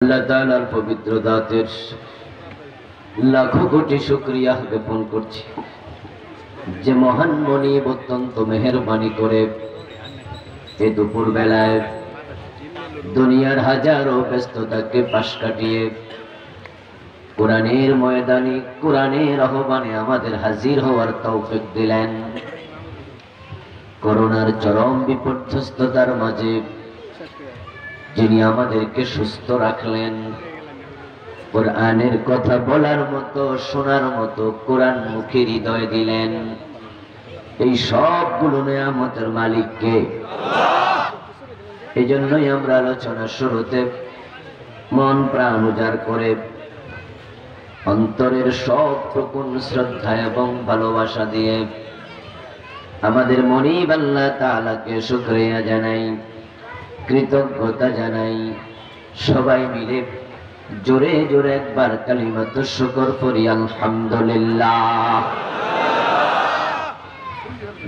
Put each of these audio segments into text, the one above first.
আল্লাহ তাআলার পবিত্র দাতের লাখো কোটি শুকরিয়া জ্ঞাপন করছি যে মহান মনিব অত্যন্ত মেহেরবানি করে এই দুপুর বেলায় দুনিয়ার হাজারো ব্যস্ততাকে পাশ কাটিয়ে কোরআনের ময়দানে কোরআনের আহ্বানে আমাদের হাজির হওয়ার তৌফিক দিলেন। করোনার চরম বিপর্যস্ততার মাঝে যিনি আমাদেরকে সুস্থ রাখলেন, কোরআনের কথা বলার মতো শোনার মতো কোরআন মুখে হৃদয় দিলেন, এই সবগুলো নেয়ামতের মালিককে। এই জন্যই আমরা আলোচনার শুরুতে মন প্রাণ উজাড় করে অন্তরের সবটুকু শ্রদ্ধা এবং ভালোবাসা দিয়ে আমাদের মনিব আল্লাহ তাআলাকে শুকরিয়া জানাই, কৃতজ্ঞতা জানাই। সবাই মিলে জোরে জোরে একবার কালিমাতু শুকর পড়ি, আলহামদুলিল্লাহ।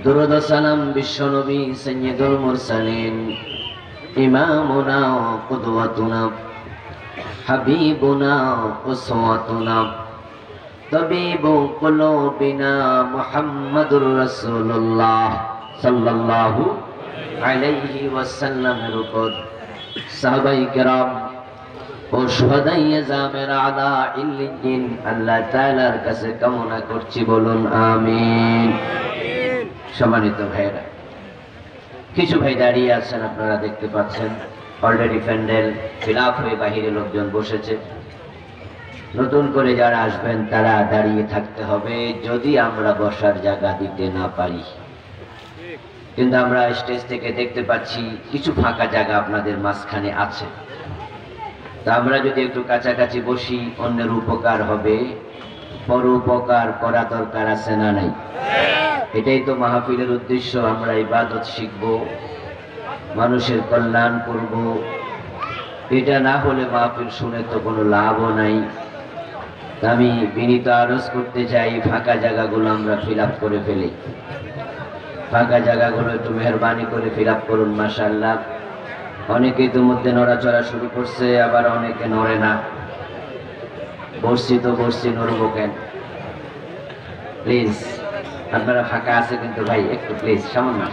দুরূদ ও সালাম বিশ্বনবী সাইয়্যিদুল মুরসালিন ইমামুনা ওয়া কুদওয়াতুনা হাবিবুনা উসওয়াতুনা তাবিবু কুলুবিনা মুহাম্মাদুর রাসূলুল্লাহ সাল্লাল্লাহু আলাইহি ওয়াসাল্লামের উপর সাহাবায়ে কেরাম ও শুহাদায়ে জামের আলা ইল্লিয়িন আল্লাহ তাআলার কাছে কামনা করছি, বলুন আমিন। সম্মানিত ভাইরা, কিছু ভাই দাঁড়িয়ে আছেন, আপনারা দেখতে পাচ্ছেন অলরেডি প্যান্ডেল ফিল আপ হয়ে বাহিরে লোকজন বসেছে। নতুন করে যারা আসবেন তারা দাঁড়িয়ে থাকতে হবে যদি আমরা বসার জায়গা দিতে না পারি। কিন্তু আমরা স্টেজ থেকে দেখতে পাচ্ছি কিছু ফাঁকা জায়গা আপনাদের মাঝখানে আছে, তা আমরা যদি একটু কাছাকাছি বসি অন্যের উপকার হবে, পরোপকার করা দরকার আছে না নাই? এটাই তো মাহফিলের উদ্দেশ্য। আমরা ইবাদত শিখব, মানুষের কল্যাণ করব। এটা না হলে মাহফিল শুনে তো কোনো লাভও নাই। আমি বিনীত আরজ করতে চাই ফাঁকা জায়গাগুলো আমরা ফিল আপ করে ফেলি। ফাঁকা জায়গাগুলো একটু মেহরবানি করে ফিল আপ করুন। মাশাআল্লাহ, অনেকে ইতিমধ্যে নড়াচড়া শুরু করছে, আবার অনেকে নড়ে না। বসছি তো বসছি, নড়বো কেন? প্লিজ আপনারা ফাঁকা আছে কিন্তু ভাই একটু প্লিজ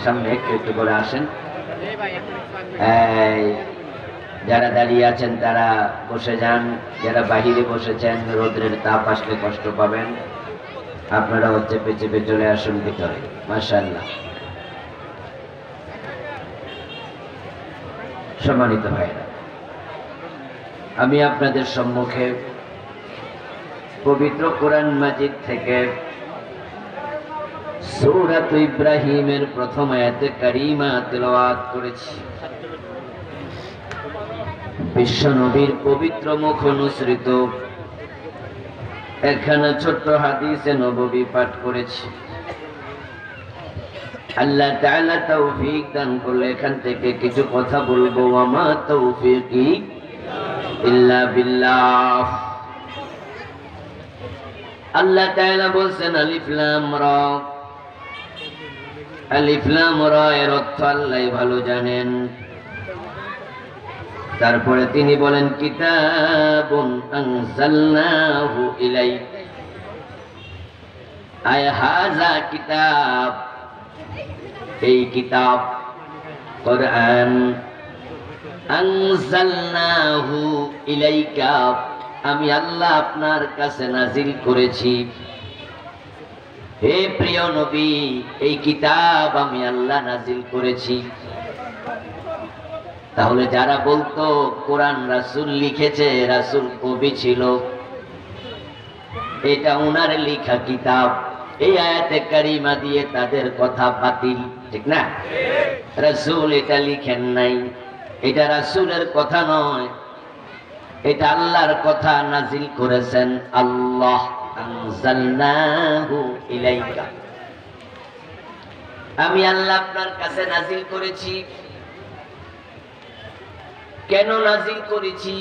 সামনে একটু একটু করে আসেন। যারা দাঁড়িয়ে আছেন তারা বসে যান, যারা বাহিরে বসেছেন রোদ্রের তাপ আসলে কষ্ট পাবেন, আপনারাও চেপে চেপে চলে আসুন ভিতরে। মাশাআল্লাহ। সম্মানিত ভাইরা, আমি আপনাদের সম্মুখে পবিত্র কোরআন মাজিদ থেকে সূরাত ইব্রাহিমের প্রথম আয়াতে কারিমা তেলাওয়াত করেছি। বিশ্ব নবীর পবিত্র মুখ অনুসৃত এখানে ছোট্ট হাদিসে নববী পাঠ করেছি। আল্লাহ তাআলা তৌফিক দান করলে এখান থেকে কিছু কথা বলবো। ওয়া মা তৌফিকি ইল্লা বিল্লাহ। আল্লাহ তাআলা বলেন আলিফ লাম রা। আলিফ লাম রা এর অর্থ আল্লাহই ভালো জানেন। তারপরে তিনি বলেন কিতাবুন আনজালনাহু ইলাইক, আয় হাযা কিতাব, এই কিতাব কোরআন, আনজালনাহু ইলাইকা, আমি আল্লাহ আপনার কাছে নাজিল করেছি। হে প্রিয় নবী, এই কিতাব আমি আল্লাহ নাজিল করেছি। তাহলে যারা বলতো কোরআন রাসূল লিখেছে, রাসূল কবি ছিল, এটা উনার লেখা কিতাব, এই আয়াতে কারিমা দিয়ে তাদের কথা বাতিল, ঠিক না? রাসূল এটা লিখেন নাই, এটা রাসূলের কথা নয়, এটা আল্লাহর কথা নাজিল করেছেন আল্লাহ। আনজালনাহু ইলাইকা, আমি আল্লাহ আপনার কাছে নাজিল করেছি। কেন নাজিল করেছি?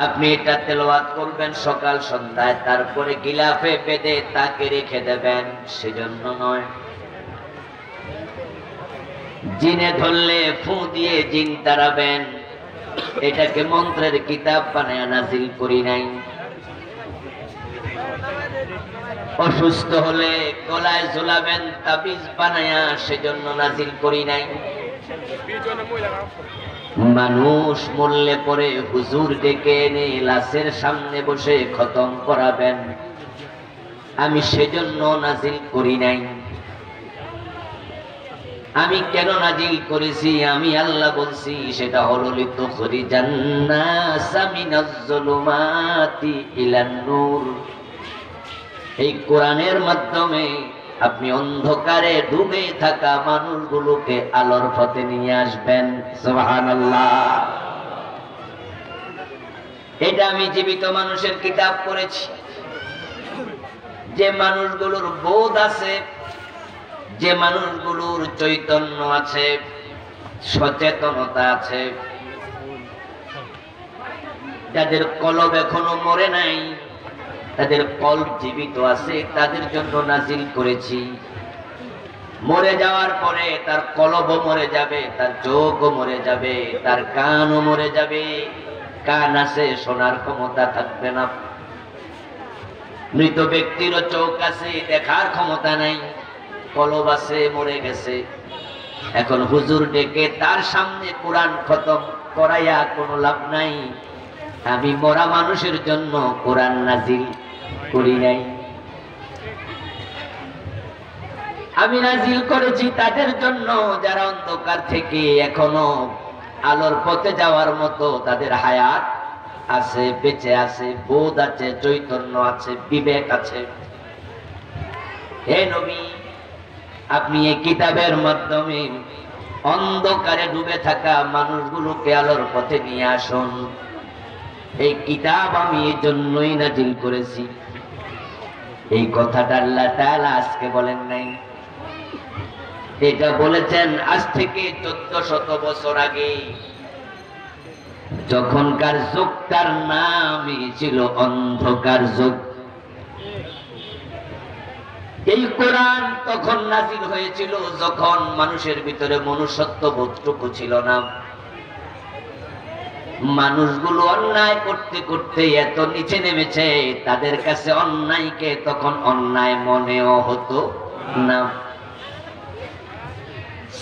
আপনি এটা তেলাওয়াত করবেন সকাল সন্ধ্যায়, তারপরে গিলাফে বেঁধে তাকে রেখে দেবেন, সেজন্য নয়। জিনে ধরলে ফু দিয়ে জিন তাড়াবেন, এটাকে মন্ত্রের কিতাব বানায়া নাজিল করি নাই। অসুস্থ হলে গলায় ঝুলাবেন তাবিজ বানায়া সেজন্য নাজিল করি নাই। মানুষ মরলে পরে হুজুর ডেকে এনে লাশের সামনে বসে খতম করাবেন, আমি সেজন্য নাজিল করি নাই। আমি কেন নাজিল করেছি? আমি আল্লাহ বলছি, সেটা হলো লিতুখরিজান্নাসা মিনাজ-জুলুমাতি ইলান-নূর। এই কোরআনের মাধ্যমে আপনি অন্ধকারে ডুবে থাকা মানুষগুলোকে আলোর পথে নিয়ে আসবেন। সুবহানাল্লাহ। এটা আমি জীবিত মানুষের কিতাব পড়েছি, যে মানুষগুলোর বোধ আছে, যে মানুষগুলোর চৈতন্য আছে, সচেতনতা আছে, যাদের কলব এখনো মরে নাই, তাদের কলব জীবিত আছে, তাদের জন্য নাজিল করেছি। মরে যাওয়ার পরে তার কলবও মরে যাবে, তার চোখও মরে যাবে, তার কানও মরে যাবে। কান আছে, শোনার ক্ষমতা থাকবে না। মৃত ব্যক্তিরও চোখ আছে, দেখার ক্ষমতা নাই। কলব আছে, মরে গেছে। এখন হুজুর ডেকে তার সামনে কোরআন খতম করাইয়া কোনো লাভ নাই। আমি মরা মানুষের জন্য কোরআন নাজিল করি নাই, আমি নাজিল করেছি তাদের জন্য যারা অন্ধকার থেকে এখনো আলোর পথে যাওয়ার মতো তাদের হায়াত আছে, বেঁচে আছে, বোধ আছে, চৈতন্য আছে, বিবেক আছে। হে নবী, আপনি এই কিতাবের মাধ্যমে অন্ধকারে ডুবে থাকা মানুষগুলোকে আলোর পথে নিয়ে আসুন। এই কিতাব আমি এই জন্যই নাজিল করেছি। এই কথাটা আল্লাহ তাআলা আজকে বলেন নাই, এটা বলেছেন আজ থেকে 1400 বছর আগে। যখনকার যুগটার নামই ছিল অন্ধকার যুগ। এই কোরআন তখন নাজিল হয়েছিল যখন মানুষের ভিতরে মনুষ্যত্ব বোধটুকু ছিল না। মানুষগুলো অন্যায় করতে করতে এত নিচে নেমেছে, তাদের কাছে অন্যায়কে তখন অন্যায় মনেও হতো না।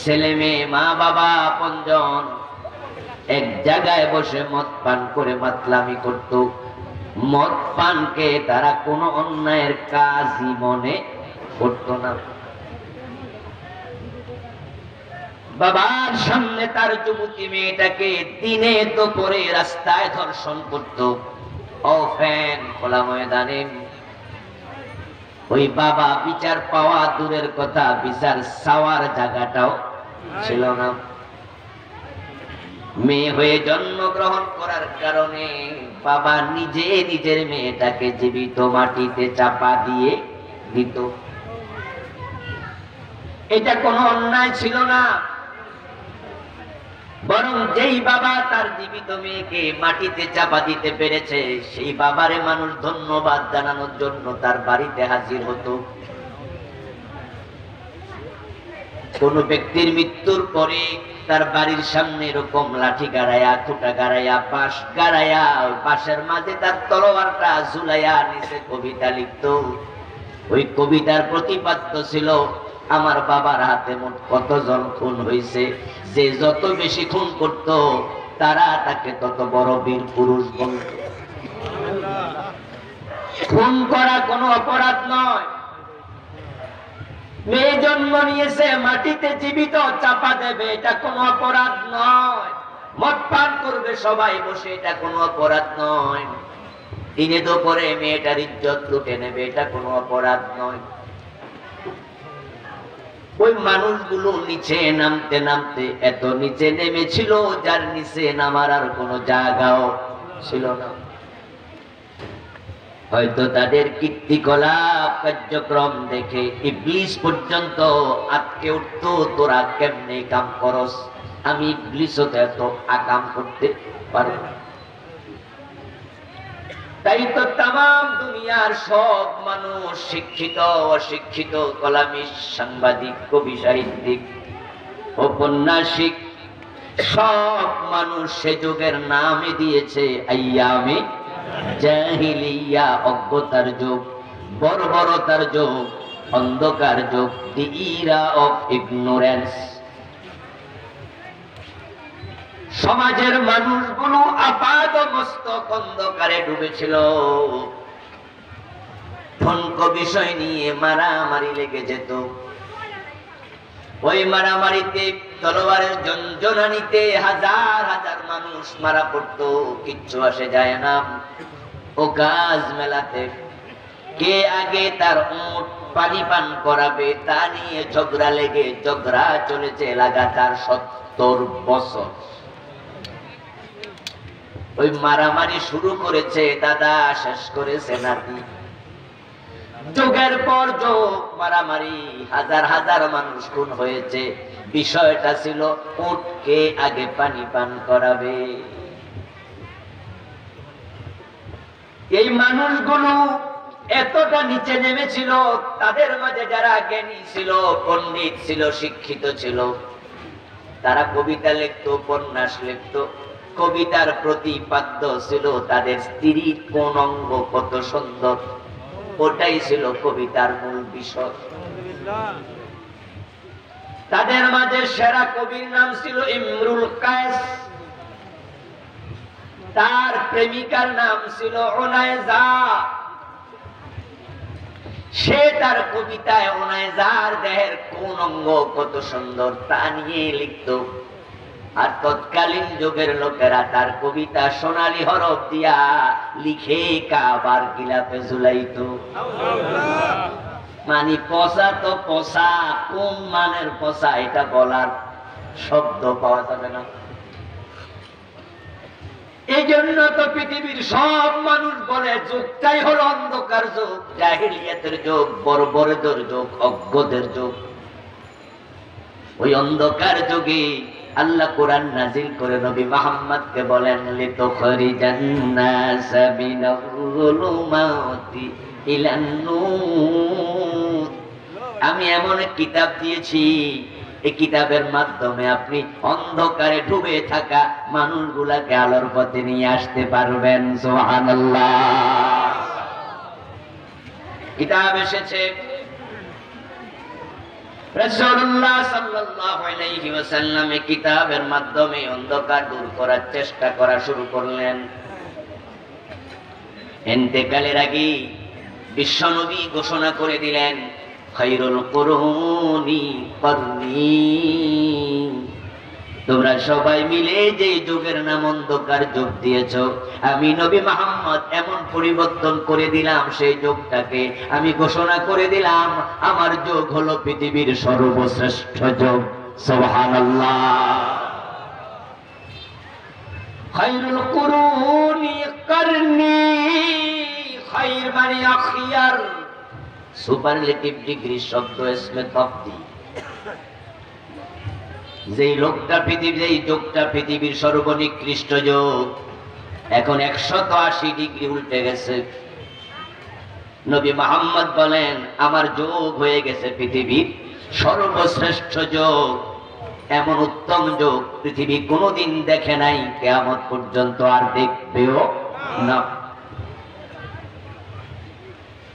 ছেলে মেয়ে, মা বাবা, আপনজন এক জায়গায় বসে মদ পান করে মাতলামি করত। মদ পানকে তারা কোনো অন্যায়ের কাজই মনে করত না। বাবার সামনে তার যুবতী মেয়েটাকে দিনে দুপুরে রাস্তায় ধর্ষণ করত, অফেন খোলা ময়দানে। ওই বাবা বিচার পাওয়া দূরের কথা, বিচার চাওয়ার জায়গাটাও ছিল না। মেয়ে হয়ে জন্মগ্রহণ করার কারণে বাবা নিজে নিজের মেয়েটাকে জীবিত মাটিতে চাপা দিয়ে দিত। এটা কোনো অন্যায় ছিল না, বরং যেই বাবা তার জীবিত মেয়েকে মাটিতে চাপা দিতে পেরেছে, সেই বাবারে মানুষ ধন্যবাদ জানানোর জন্য তার বাড়িতে হাজির হতো। কোন ব্যক্তির মৃত্যুর পরে তার বাড়ির সামনে এরকম লাঠি গাড়াইয়া, খুঁটা গাড়াইয়া, বাঁশ গাড়াইয়া, ওই বাঁশের মাঝে তার তলোয়ারটা ঝুলাইয়া নিচে কবিতা লিখত। ওই কবিতার প্রতিপাদ্য ছিল, আমার বাবার হাতে মোট কতজন খুন হয়েছে, যে যত বেশি খুন করত তারা তাকে তত বড় বীর পুরুষ বলত। খুন করা কোনো অপরাধ নয়। মেয়ে জন্ম নিয়েছে, মাটিতে জীবিত চাপা দেবে, এটা কোনো অপরাধ নয়। মদ পান করবে সবাই বসে, এটা কোনো অপরাধ নয়। দিনে দুপুরে মেয়েটার ইজ্জত লুটে নেবে, এটা কোনো অপরাধ নয়। ওই মানুষগুলো নিচে নামতে নামতে এত নিচে নেমেছিল, যার নিচে নামার আর কোনো জায়গাও ছিল না। হয়তো তাদের কীর্তিকলাপ কার্যক্রম দেখে ইবলিস পর্যন্ত আটকে উঠতো, তোরা কেমনে কাম করস, আমি ইবলিসও তো এত আকাম করতে পারব না। তাই তো তামাম দুনিয়ার সব মানুষ, শিক্ষিত অশিক্ষিত, কলামিস্ট, সাংবাদিক, কবি, সাহিত্যিক, ঔপন্যাসিক, সব মানুষ সে যুগের নামই দিয়েছে আইয়ামে জাহিলিয়া, অজ্ঞতার যুগ, বর্বরতার যুগ, অন্ধকার যুগ, দি ইরা অফ ইগনোরেন্স। সমাজের মানুষগুলো আপাত মস্তক অন্ধকারে ডুবেছিল। ঠনক বিষয় নিয়ে মারামারি লেগে যেত। ওই মারামারিতে তলোয়ারের জঞ্জনানিতে হাজার হাজার মানুষ মারা পড়তো, কিচ্ছু আসে যায় না। ও গাছ মেলাতে কে আগে তার উট পানি পান করাবে তা নিয়ে ঝগড়া লেগে ঝগড়া চলেছে লাগাতার 70 বছর। ওই মারামারি শুরু করেছে দাদা, শেষ করেছে নাতি। যুগের পর যুগ মারামারি, হাজার হাজার মানুষ খুন হয়েছে। বিষয়টা ছিল উটকে আগে পানি পান করাবে। এই মানুষগুলো এতটা নিচে নেমেছিল, তাদের মাঝে যারা জ্ঞানী ছিল, পণ্ডিত ছিল, শিক্ষিত ছিল, তারা কবিতা লিখতো, উপন্যাস লিখতো। কবিতার প্রতিপাদ্য ছিল তাদের স্ত্রীর কোন অঙ্গ কত সুন্দর, ওটাই ছিল কবিতার মূল বিষয়। তাদের মাঝে সেরা কবির নাম ছিল ইমরুল কায়েস, তার প্রেমিকার নাম ছিল ওনায়েজা। সে তার কবিতায় ওনায়েজার দেহের কোন অঙ্গ কত সুন্দর তা নিয়ে লিখত। আর তৎকালীন যুগের লোকেরা তার কবিতা সোনালী হরফ দিয়া লিখে কাবার গিলাফে ঝুলাইতো। মানে পচা তো পচা, কোন মানের পচা এটা বলার শব্দ পাওয়া যাবে না। এই জন্য তো পৃথিবীর সব মানুষ বলে যুগটাই হলো অন্ধকার যুগ, জাহিলিয়াতের যুগ, বর্বরদের যুগ, অজ্ঞদের যুগ। ওই অন্ধকার যুগে আল্লাহ কোরআন নাজিল করে নবী মুহাম্মদকে বলেন লিতুখরিজান নাস মিনাজ-যুলুমাতি ইলান নূর। আমি এমন এক কিতাব দিয়েছি, এই কিতাবের মাধ্যমে আপনি অন্ধকারে ডুবে থাকা মানুষগুলাকে আলোর পথে নিয়ে আসতে পারবেন। সুবহানাল্লাহ। কিতাব এসেছে, রাসূলুল্লাহ সাল্লাল্লাহু আলাইহি ওয়াসাল্লাম এই কিতাবের মাধ্যমে অন্ধকার দূর করার চেষ্টা করা শুরু করলেন। ইন্তেকালের আগে বিশ্বনবী ঘোষণা করে দিলেন, খায়রুল কুরুনি করনি। তোমরা সবাই মিলে যে যুগের নাম অন্ধকার যুগ দিয়েছো, আমি নবী মুহাম্মদ এমন পরিবর্তন করে দিলাম সেই যুগটাকে। আমি ঘোষণা করে দিলাম আমার যুগ হলো পৃথিবীর সর্বশ্রেষ্ঠ যুগ। সুবহানাল্লাহ। খায়রুল কুরুনি করনি, খায়র মানে আখিয়ার, সুপারলেটিভ ডিগ্রি শব্দ ইসমে তাফদীল। যেই লোকটা পৃথিবী, যেই যুগটা পৃথিবীর সর্বনিকৃষ্ট যুগ, এখন 180 ডিগ্রি উল্টে গেছে। নবী মুহাম্মদ বলেন আমার যুগ হয়ে গেছে পৃথিবীর সর্বশ্রেষ্ঠ যুগ। এমন উত্তম যুগ পৃথিবী কোনোদিন দেখে নাই, কিয়ামত পর্যন্ত আর দেখবেও না।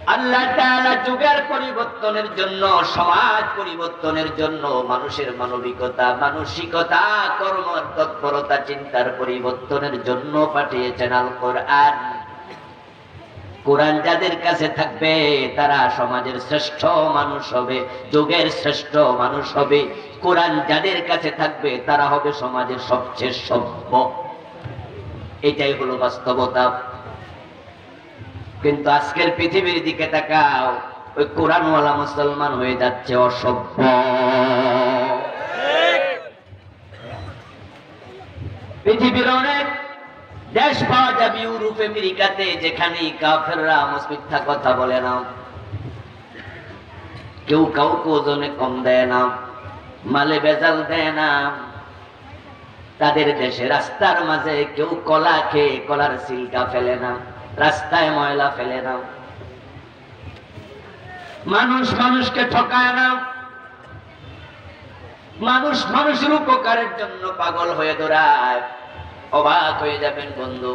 আল্লাহ তাআলা যুগের পরিবর্তনের জন্য, সমাজ পরিবর্তনের জন্য, মানুষের মানবিকতা, মানসিকতা, কর্ম তৎপরতা, চিন্তার পরিবর্তনের জন্য পাঠিয়েছেন আল কোরআন। কোরআন যাদের কাছে থাকবে তারা সমাজের শ্রেষ্ঠ মানুষ হবে, যুগের শ্রেষ্ঠ মানুষ হবে। কোরআন যাদের কাছে থাকবে তারা হবে সমাজের সবচেয়ে সভ্য। এটাই হলো বাস্তবতা। কিন্তু আজকের পৃথিবীর দিকে তাকাও, ওই কোরআনওয়ালা মুসলমান হয়ে যাচ্ছে অসভ্য। পৃথিবীর অনেক দেশ পাওয়া যাবে, ইউরোপ আমেরিকাতে, যেখানে কাফেররা মিথ্যা কথা বলে না, কেউ কাউকে ওজনে কম দেয় না, মালে ভেজাল দেয় না। তাদের দেশে রাস্তার মাঝে কেউ কলা খেয়ে কলার সিলকা ফেলে না, রাস্তায় ময়লা ফেলে না, মানুষ মানুষকে ঠকায় না, মানুষ মানুষের উপকারের জন্য পাগল হয়ে দৌড়ায়। অবাক হয়ে যাবেন বন্ধু,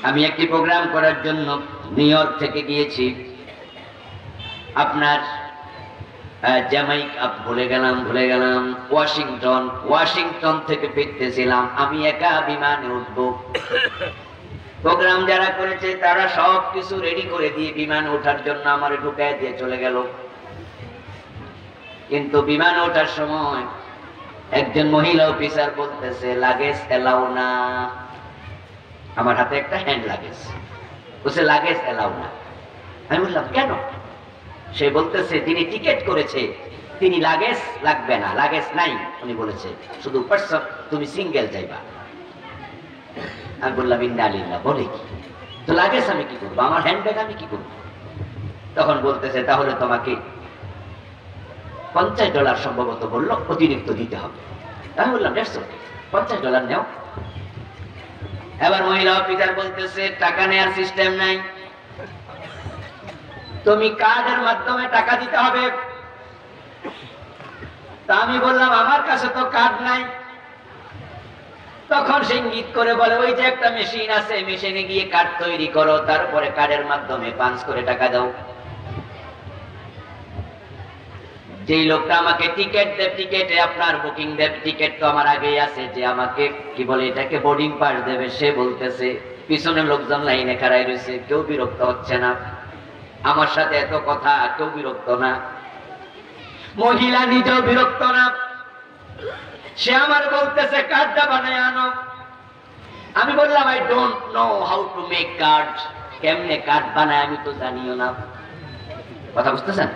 আমি একটি প্রোগ্রাম করার জন্য নিউ ইয়র্ক থেকে গিয়েছি আপনার জ্যামাইকা, ভুলে গেলাম ওয়াশিংটন থেকে ফিরতেছিলাম। আমি একা বিমানে উঠবো। প্রোগ্রাম যারা করেছে তারা সব কিছু রেডি করে দিয়ে বিমানে ওঠার জন্য আমার ঢুকায় দিয়ে চলে গেল। কিন্তু বিমানে ওঠার সময় একজন মহিলা অফিসার বলতেছে লাগেজ এলাও না। আমার হাতে একটা হ্যান্ড লাগেজ, বলছে লাগেজ এলাও না। আমি বললাম কেন? সে বলতেছে তিনি টিকেট করেছে, তিনি লাগেজ লাগবে না, লাগেজ নাই। উনি বলেছে শুধু পার্সন, তুমি সিঙ্গেল যাইবা। আমি বললাম ইন্নালিল্লাহ, বলে কি? তো লাগেজ আমি কি করবো, আমার হ্যান্ডব্যাগ আমি কি করবো? তখন বলতেছে তাহলে তোমাকে $50 সম্ভবত বললো অতিরিক্ত দিতে হবে। আমি বললাম $50 নেও। এবার মহিলা অফিসার বলতেছে টাকা নেওয়ার সিস্টেম নাই, তুমি কার্ডের মাধ্যমে টাকা দিতে হবে। তা আমি বললাম আমার কাছে তো কার্ড নাই। তখন সে ইঙ্গিত করে বলে ওই যে একটা মেশিন আছে, মেশিনে গিয়ে কার্ড তৈরি করো, তারপরে কার্ডের মাধ্যমে পাঞ্চ করে টাকা দাও। যেই লোকটা আমাকে টিকেট দেয়, টিকেটে আপনার বুকিং দেয়, টিকেট তো আমার আগেই আছে, যে আমাকে কি বলে এটাকে বোর্ডিং পাস দেবে, সে বলতেছে পিছনে লোকজন লাইনে খাড়াই রয়েছে, কেউ বিরক্ত হচ্ছে না, আমার সাথে এত কথা, কেউ বিরক্ত না, মহিলা নিজেও বিরক্ত না। সে আমার বলতেছে কার্ডটা বানায় আনো। আমি বললাম I don't know how to make card, কেমনে কার্ড বানায় আমি তো জানিও না। কথা বুঝতেছেন?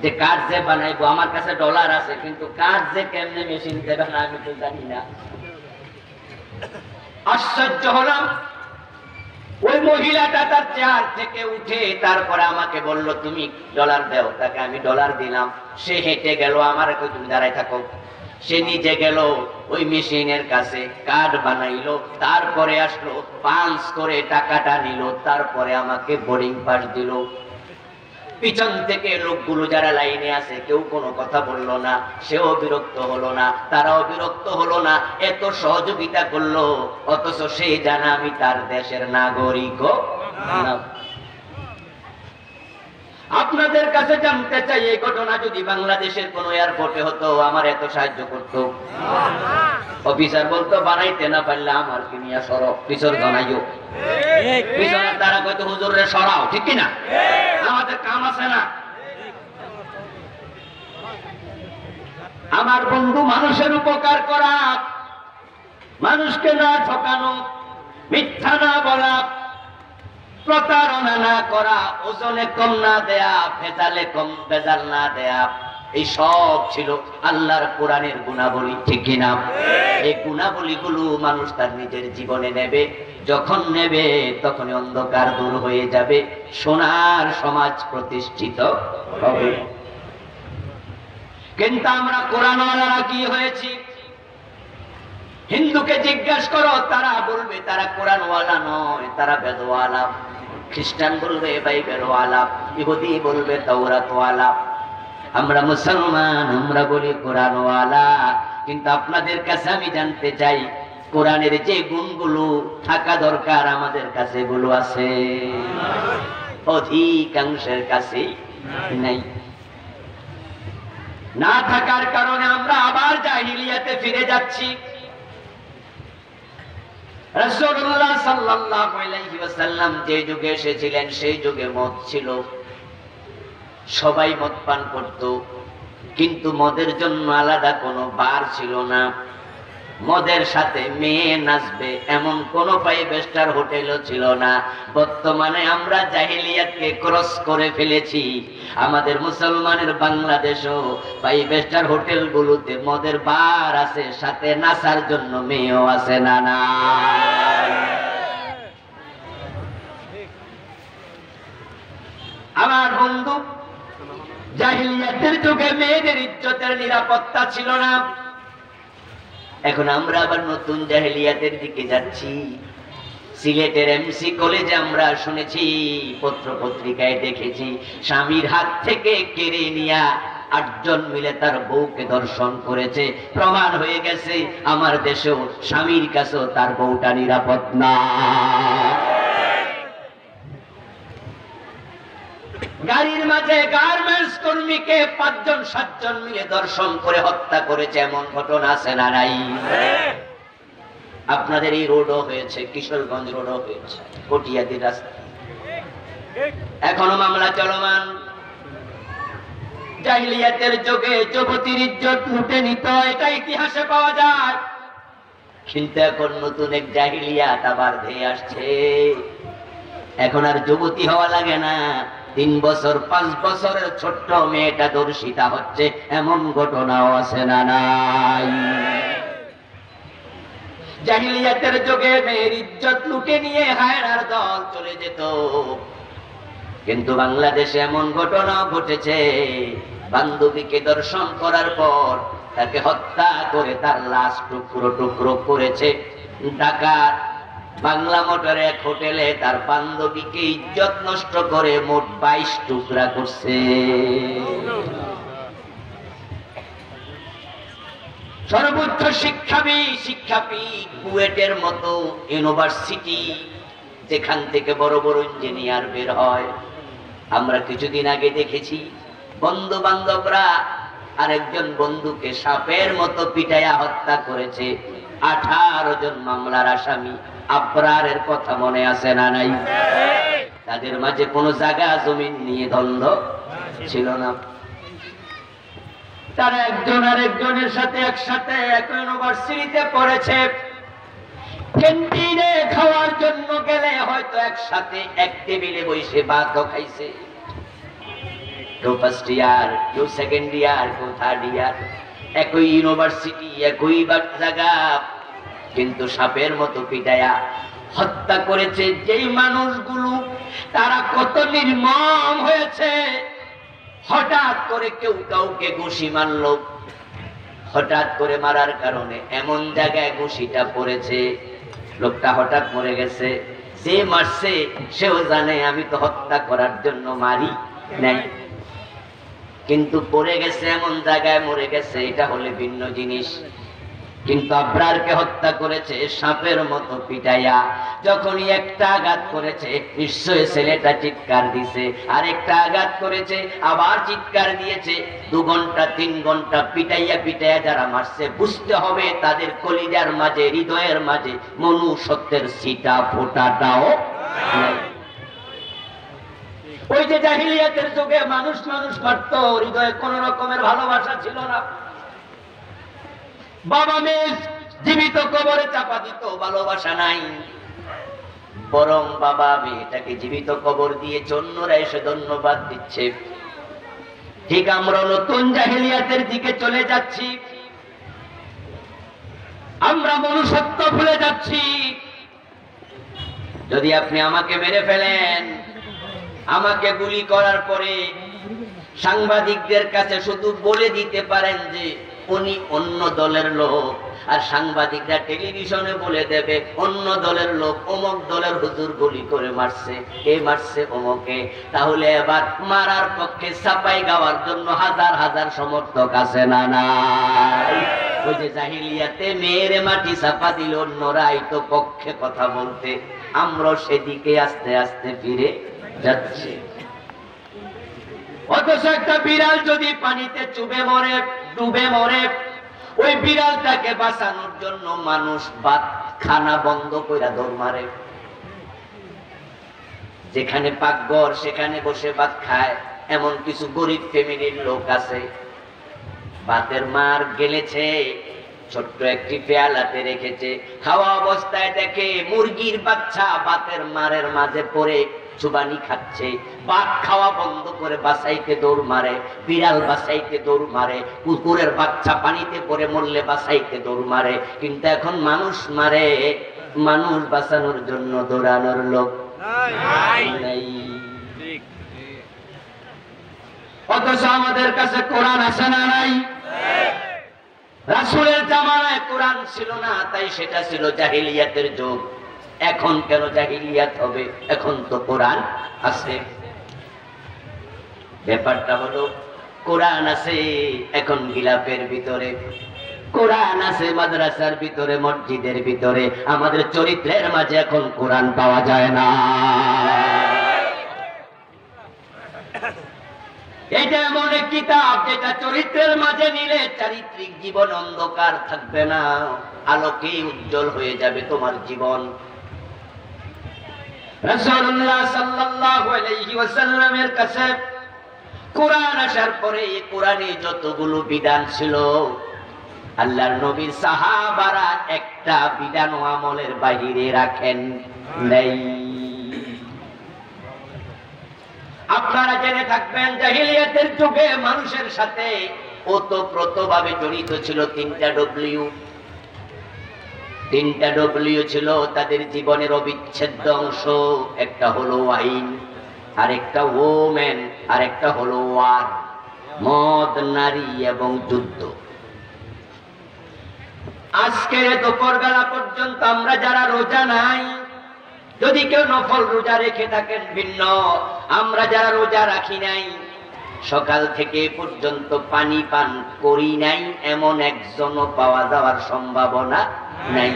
যে কার্ড যে বানাইবো, আমার কাছে ডলার আছে, কিন্তু কার্ড যে কেমনে মেশিন দেবে না আমি তো জানি না। আশ্চর্য হলাম। ওই মহিলাটা তার চেয়ার থেকে উঠে তারপরে আমাকে বলল তুমি ডলার দাও। তাকে আমি ডলার দিলাম। সে হেঁটে গেল, আমার তুমি দাঁড়ায় থাকো। সে নিজে গেল ওই মেশিনের কাছে, কার্ড বানাইলো, তারপরে আসলো, পাঞ্চ করে টাকাটা নিল, তারপরে আমাকে বোর্ডিং পাস দিল। পিছন থেকে লোকগুলো যারা লাইনে আছে কেউ কোনো কথা বললো না, সেও বিরক্ত হলো না, তারাও বিরক্ত হলো না, এত সহযোগিতা করলো, অথচ সে জানা আমি তার দেশের নাগরিক না। আপনাদের কাছে জানতে চাই, এই ঘটনা যদি বাংলাদেশের কোন এয়ারপোর্টে হতো আমার এত সাহায্য করতো? অফিসার বলতো বানাইতে না পারলে আমার কি নিয়ে সরো, পিছর জানাইও, পিছনে তারা কইতো হুজুরে সরাও, ঠিক কিনা? আমাদের কাম আছে না? আমার বন্ধু, মানুষের উপকার করা, মানুষকে না ঠকানো, মিথ্যা না বলা, প্রতারণা না করা, ওজনে কম না দেয়া, ভেজালে কম ভেজাল না দেয়া, এই সব ছিল আল্লাহর কোরআনের গুণাবলী, ঠিক কিনা? এই গুণাবলীগুলো মানুষ তার নিজের জীবনে নেবে, যখন নেবে তখন অন্ধকার দূর হয়ে যাবে, সোনার সমাজ প্রতিষ্ঠিত হবে। কিন্তু আমরা কোরআনওয়ালারা কি হয়েছি? হিন্দুকে জিজ্ঞাসা করো, তারা বলবে তারা কোরআনওয়ালা নয়, তারা বেদওয়ালা। খ্রিস্টান বলবে বাইবেলওয়ালা, ইহুদি বলবে তাওরাতওয়ালা। আমরা মুসলমান, আমরা বলি কোরআনওয়ালা। কিন্তু আপনাদের কাছে আমি জানতে চাই, কোরআনের যে গুণগুলো থাকা দরকার আমাদের কাছে এগুলো আছে? অধিকাংশের কাছেই নাই। না থাকার কারণে আমরা আবার জাহিলিয়াতে ফিরে যাচ্ছি। রাসূলুল্লাহ সাল্লাল্লাহু আলাইহি ওয়াসাল্লাম যে যুগে এসেছিলেন সেই যুগে মদ ছিল, সবাই মদ পান করত, কিন্তু মদের জন্য আলাদা কোনো বার ছিল না। মদের সাথে মেয়ে নাচবে এমন কোন 5 স্টার হোটেলও ছিল না। বর্তমানে আমরা জাহিলিয়াতকে ক্রস করে ফেলেছি। আমাদের মুসলমানের বাংলাদেশও 5 স্টার হোটেলগুলোতে মদের বার আছে, সাথে নাচার জন্য মেয়েও আছে। না না, আমার বন্ধু, জাহিলিয়াতের যুগে মেয়েদের ইজ্জতের নিরাপত্তা ছিল না। এখন আমরা আবার নতুন জাহিলিয়াতের দিকে যাচ্ছি। সিলেটের এমসি কলেজে আমরা শুনেছি, পত্র পত্রিকায় দেখেছি, স্বামীর হাত থেকে কেড়ে নিয়া 8 জন মিলে তার বউকে ধর্ষণ করেছে। প্রমাণ হয়ে গেছে আমার দেশেও স্বামীর কাছেও তার বউটা নিরাপদ না। গাড়ির মাঝে গার্মেন্টস কর্মীকে 5 জন 7 জন মিলে ধর্ষণ করে হত্যা করেছে, এমন ঘটনা আছে না নাই? আপনাদের এই রোডও হয়েছে, কিশোরগঞ্জ রোডও হয়েছে, কটিয়াদি রাস্তা, এখনো মামলা চলমান। জাহিলিয়াতের যুগে যুবতীর ইজ্জত লুটে নিত, এটা ইতিহাসে পাওয়া যায়। কিন্তু এখন নতুন এক জাহিলিয়াত আবার ধেয়ে আসছে। এখন আর যুবতী হওয়া লাগে না, 3 বছর 5 বছরের ছোট্ট মেয়েটা ধর্ষিতা হচ্ছে, এমন ঘটনাও আছে না নাই? জাহিলিয়াতের যুগে মেয়ের ইজ্জত লুটে নিয়ে হায়নার দল চলে যেত, কিন্তু বাংলাদেশে এমন ঘটনা ঘটেছে, বান্ধবীকে দর্শন করার পর তাকে হত্যা করে তার লাশ টুকরো টুকরো করেছে। ঢাকার বাংলা মোটরে এক হোটেলে তার বান্ধবীকে ইজ্জত নষ্ট করে মোট 22 টুকরা করছে। সর্বোচ্চ শিক্ষাপীঠ বুয়েটের মতো ইউনিভার্সিটি, যেখান থেকে বড় বড় ইঞ্জিনিয়ার বের হয়। আমরা কিছুদিন আগে দেখেছি বন্ধু বান্ধবরা আরেকজন বন্ধুকে সাপের মতো পিটাইয়া হত্যা করেছে। 18 জন মামলার আসামি। আবরারের কথা মনে আছে না নাই? তাদের মাঝে কোনো জায়গা জমিন নিয়ে দ্বন্দ্ব ছিল না। তারা একজন আরেকজনের সাথে একসাথে এক ইউনিভার্সিটিতে পড়েছে। ক্যান্টিনে খাওয়ার জন্য গেলে হয়তো একসাথে এক টেবিলে বসে ভাতও খাইছে। কেউ 1st ইয়ার, কেউ 2nd ইয়ার, কেউ 3rd ইয়ার, একই ইউনিভার্সিটি, একই জায়গা, কিন্তু সাপের মতো পিটায়া হত্যা করেছে। যেই মানুষগুলো তারা কত নির্মম হয়েছে। হঠাৎ করে কেউ কাউকে ঘুষি মারল, হঠাৎ করে মারার কারণে এমন জায়গায় ঘুষিটা পড়েছে, লোকটা হঠাৎ মরে গেছে। যে মারছে সেও জানে আমি তো হত্যা করার জন্য মারি নাই, কিন্তু পড়ে গেছে এমন জায়গায় মরে গেছে, এটা হলে ভিন্ন জিনিস। কিন্তু আবরারকে হত্যা করেছে সাপের মতো পিটাইয়া। যখনই একটা আঘাত করেছে নিশ্চয় ছেলেটা চিৎকার দিছে, আরেকটা আঘাত করেছে আবার চিৎকার দিয়েছে। 2 ঘন্টা 3 ঘন্টা পিটাইয়া পিটাইয়া যারা মারছে, বুঝতে হবে তাদের কলিজার মাঝে, হৃদয়ের মাঝে মনুষ্যত্বের ছিটা ফোঁটাটাও নাই। ওই যে জাহিলিয়াতের যুগে মানুষ মারতো, হৃদয়ে কোন রকমের ভালোবাসা ছিল না। বাবা মেয়ে জীবিত কবরে চাপা দিত, ভালোবাসা নাই। বরং বাবা মেয়েটাকে জীবিত কবর দিয়ে অন্যরা এসে ধন্যবাদ দিচ্ছে। ঠিক আমরা নতুন জাহিলিয়াতের দিকে চলে যাচ্ছি, আমরা মনুষ্যত্ব ভুলে যাচ্ছি। যদি আপনি আমাকে মেরে ফেলেন, আমাকে গুলি করার পরে সাংবাদিকদের কাছে শুধু বলে দিতে পারেন যে উনি অন্য দলের লোক, আর সাংবাদিকরা টেলিভিশনে বলে দেবে অন্য দলের লোক অমুক দলের হুজুর গুলি করে মারছে, কে মারছে অমুকে। তাহলে এবার মারার পক্ষে ছাপাই গাওয়ার জন্য হাজার হাজার সমর্থক আছে না নাই? ওই যে জাহিলিয়াতে মেয়েরে মাটি চাপা দিল, অন্যরাই তো পক্ষে কথা বলতে। আমরা সেদিকে আস্তে আস্তে ফিরে যাচ্ছি। অথচ একটা বিড়াল যদি পানিতে ডুবে মরে, ওই বিড়ালটাকে বাঁচানোর জন্য মানুষ ভাত খানা বন্ধ করে দৌড় মারে। যেখানে পাকঘর সেখানে বসে ভাত খায়, এমন কিছু গরিব ফ্যামিলির লোক আছে। ভাতের মার গেলেছে, ছোট্ট একটি পেয়ালাতে রেখেছে, খাওয়া অবস্থায় দেখে মুরগির বাচ্চা ভাতের মারের মাঝে পড়ে চুবানি খাচ্ছে। ভাত খাওয়া বন্ধ করে বাঁচাইতে দৌড় মারে, বিড়াল বাঁচাইতে দৌড় মারে, কুকুরের বাচ্চা পানিতে পড়ে মরলে বাঁচাইতে দৌড় মারে। কিন্তু এখন মানুষ মারে, মানুষ বাঁচানোর জন্য দৌড়ানোর লোক নাই। অথচ আমাদের কাছে কোরআন আছে না নাই? রাসূলের জামানায় কোরআন ছিল না, তাই সেটা ছিল জাহিলিয়াতের যুগ। এখন কেন জাহিলিয়াত হবে? এখন তো কোরআন আছে। ব্যাপারটা হলো কোরআন আছে এখন গিলাফের ভিতরে, কোরআন আছে মাদ্রাসার ভিতরে, মসজিদের ভিতরে, আমাদের চরিত্রের মাঝে এখন কোরআন পাওয়া যায় না। এটা এমন এক কিতাব যেটা চরিত্রের মাঝে নিলে চারিত্রিক জীবন অন্ধকার থাকবে না, আলোকে উজ্জ্বল হয়ে যাবে তোমার জীবন। রাসূলুল্লাহ সাল্লাল্লাহু আলাইহি ওয়াসাল্লামের কাছে কোরআন আসার পরে এই কোরআনে যতগুলো বিধান ছিল, আল্লাহর নবীর সাহাবারা একটা বিধান ও আমলের বাইরে রাখেন নাই। আপনারা জেনে থাকবেন জাহিলিয়াতের যুগে মানুষের সাথে ওতপ্রোতভাবে জড়িত ছিল তিনটা ডব্লিউ ছিল তাদের জীবনের অবিচ্ছেদ্য অংশ। একটা হলো আইন, আরেকটা ওমেন, আরেকটা হলো ওয়ার, মদ, নারী এবং যুদ্ধ। আজকে দুপুর বেলা পর্যন্ত আমরা যারা রোজা নাই, যদি কেউ নফল রোজা রেখে থাকেন ভিন্ন, আমরা যারা রোজা রাখি নাই, সকাল থেকে পর্যন্ত পানি পান করি নাই, এমন একজনও পাওয়া যাওয়ার সম্ভাবনা নাই।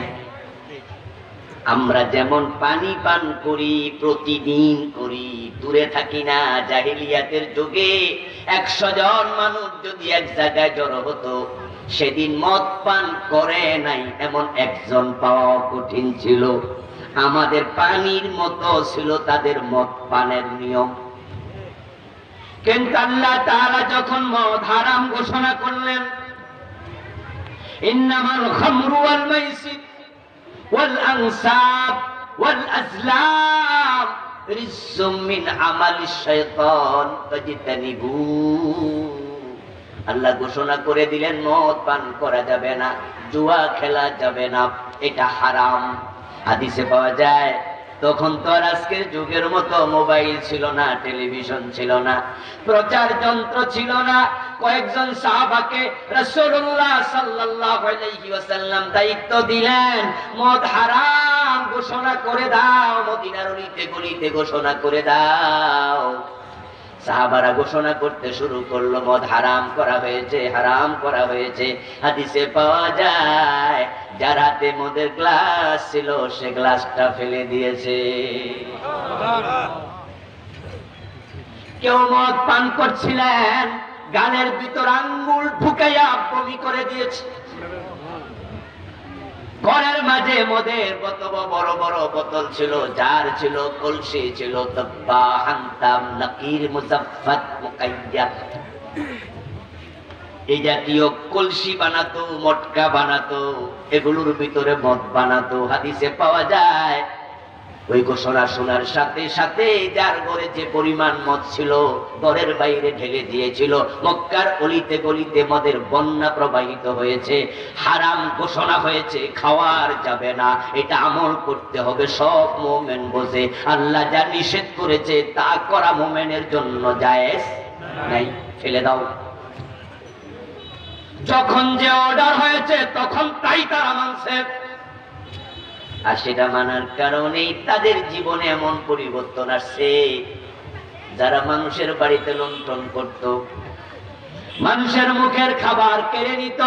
আমরা যেমন পানি পান করি, প্রতিদিন করি, দূরে থাকি না। জাহিলিয়াতের যুগে 100 জন মানুষ যদি এক জায়গায় জড়ো হতো, সেদিন মদ পান করে নাই এমন একজন পাওয়া কঠিন ছিল। আমাদের পানির মতো ছিল তাদের মদ পানের নিয়ম। কিন্তু আল্লাহ তাআলা যখন মদ হারাম ঘোষণা করলেন, ইন্নামাল খামরু ওয়াল মাইসির ওয়াল আনসাব ওয়াল আজলাম রিজসুম মিন আমালিশ শাইতান ফাজতানিবু। আল্লাহ ঘোষণা করে দিলেন মদ পান করা যাবে না, জুয়া খেলা যাবে না, এটা হারাম। হাদিসে পাওয়া যায় তখন তো আর আজকের যুগের মতো মোবাইল ছিল না, টেলিভিশন ছিল না, প্রচার যন্ত্র ছিল না। কয়েকজন সাহাবাকে রাসূলুল্লাহ সাল্লাল্লাহু আলাইহি ওয়াসাল্লাম দায়িত্ব দিলেন, মদ হারাম ঘোষণা করে দাও, মদিনার অলিতে গলিতে ঘোষণা করে দাও। সাহাবারা ঘোষণা করতে শুরু করলো, মদ হারাম করা হয়েছে, হারাম করা হয়েছে। হাদিসে পাওয়া যায় যার হাতে মদের গ্লাস ছিল সে গ্লাসটা ফেলে দিয়েছে। কেউ মদ পান করছিলেন, গালের ভিতর আঙ্গুল ঢুকাইয়া বমি করে দিয়েছে। ঘরের মাঝে মদের বড় বড় বোতল ছিল, জার ছিল, কলসি ছিল, তাব্বা, হান্তাম, নাকির, মুজাফফাত, মুকাইয়াত, এই জাতীয় কলসি বানাতো, মটকা বানাতো, এগুলোর ভিতরে মদ বানাতো। হাদিসে পাওয়া যায় ওই ঘোষণা শোনার সাথে সাথে যার ঘরে যে পরিমাণ মদ ছিল ঘরের বাইরে ঢেলে দিয়েছিল। মক্কার অলিতে গলিতে মদের বন্যা প্রবাহিত হয়েছে। হারাম ঘোষণা হয়েছে, খাওয়ার যাবে না, এটা আমল করতে হবে। সব মুমিন বোঝে আল্লাহ যা নিষেধ করেছে তা করা মুমিনের জন্য জায়েজ নাই, ফেলে দাও। যখন যে অর্ডার হয়েছে তখন তাই তারা মানছে, আর সেটা মানার কারণেই তাদের জীবনে এমন পরিবর্তন আসছে। যারা মানুষের বাড়িতে লুণ্ঠন করত, মানুষের মুখের খাবার কেড়ে নিত,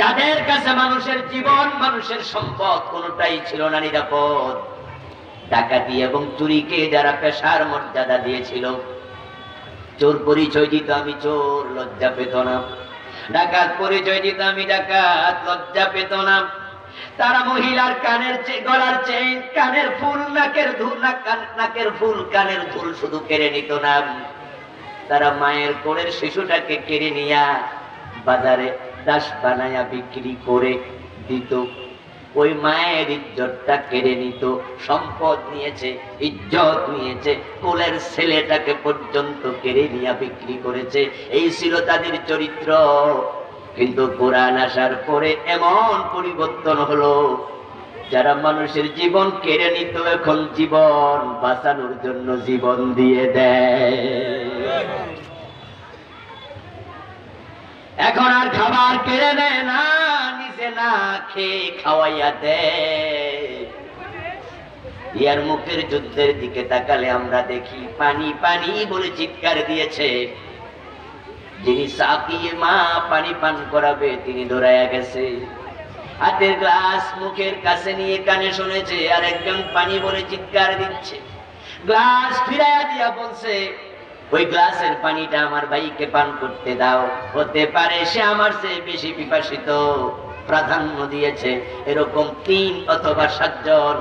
যাদের কাছে মানুষের জীবন, মানুষের সম্পদ কোনটাই ছিল না নিরাপদ, ডাকাতি এবং চুরিকে যারা পেশার মর্যাদা দিয়েছিল, চোর পরিচয় দিত আমি চোর, লজ্জা পেত না। ডাকাত পরিচয় দিত আমি ডাকাত, লজ্জা পেত না। তারা মহিলার কানের গলার চেইন, কানের ফুল, নাকের ধুল, নাকের ফুল, কানের ধুল শুধু কেড়ে নিত না, তারা মায়ের কোলের শিশুটাকে কেড়ে নিয়া বাজারে দাস বানায়া বিক্রি করে দিত। ওই মায়ের ইজ্জতটা কেড়ে নিত। সম্পদ নিয়েছে, ইজ্জত নিয়েছে, কোলের ছেলেটাকে পর্যন্ত কেড়ে নিয়া বিক্রি করেছে। এই ছিল তাদের চরিত্র। কিন্তু কোরআন আসার পরে এমন পরিবর্তন হলো, যারা মানুষের জীবন কেড়ে নিত এখন জীবন বাঁচানোর জন্য জীবন দিয়ে দেয়। এখন আর খাবার কেড়ে নেয় না, নিজে না খেয়ে খাওয়াইয়া দেয়। ইয়ার মুখের যুদ্ধের দিকে তাকালে আমরা দেখি পানি পানি বলে চিৎকার দিয়েছে, যিনি সাকিয়ে মা পানি পান করাবে তিনি দৌড়াইয়া গেছে, হাতের গ্লাস মুখের কাছে নিয়ে কানে শুনেছে আর একজন পানি বলে চিৎকার দিচ্ছে। গ্লাস ফিরাইয়া দিয়া বলছে, ওই গ্লাসের পানিটা আমার ভাইকে পান করতে দাও, হতে পারে সে আমার চেয়ে বেশি পিপাসিত। প্রাধান্য দিয়েছে। এরকম 3 অথবা 7 জন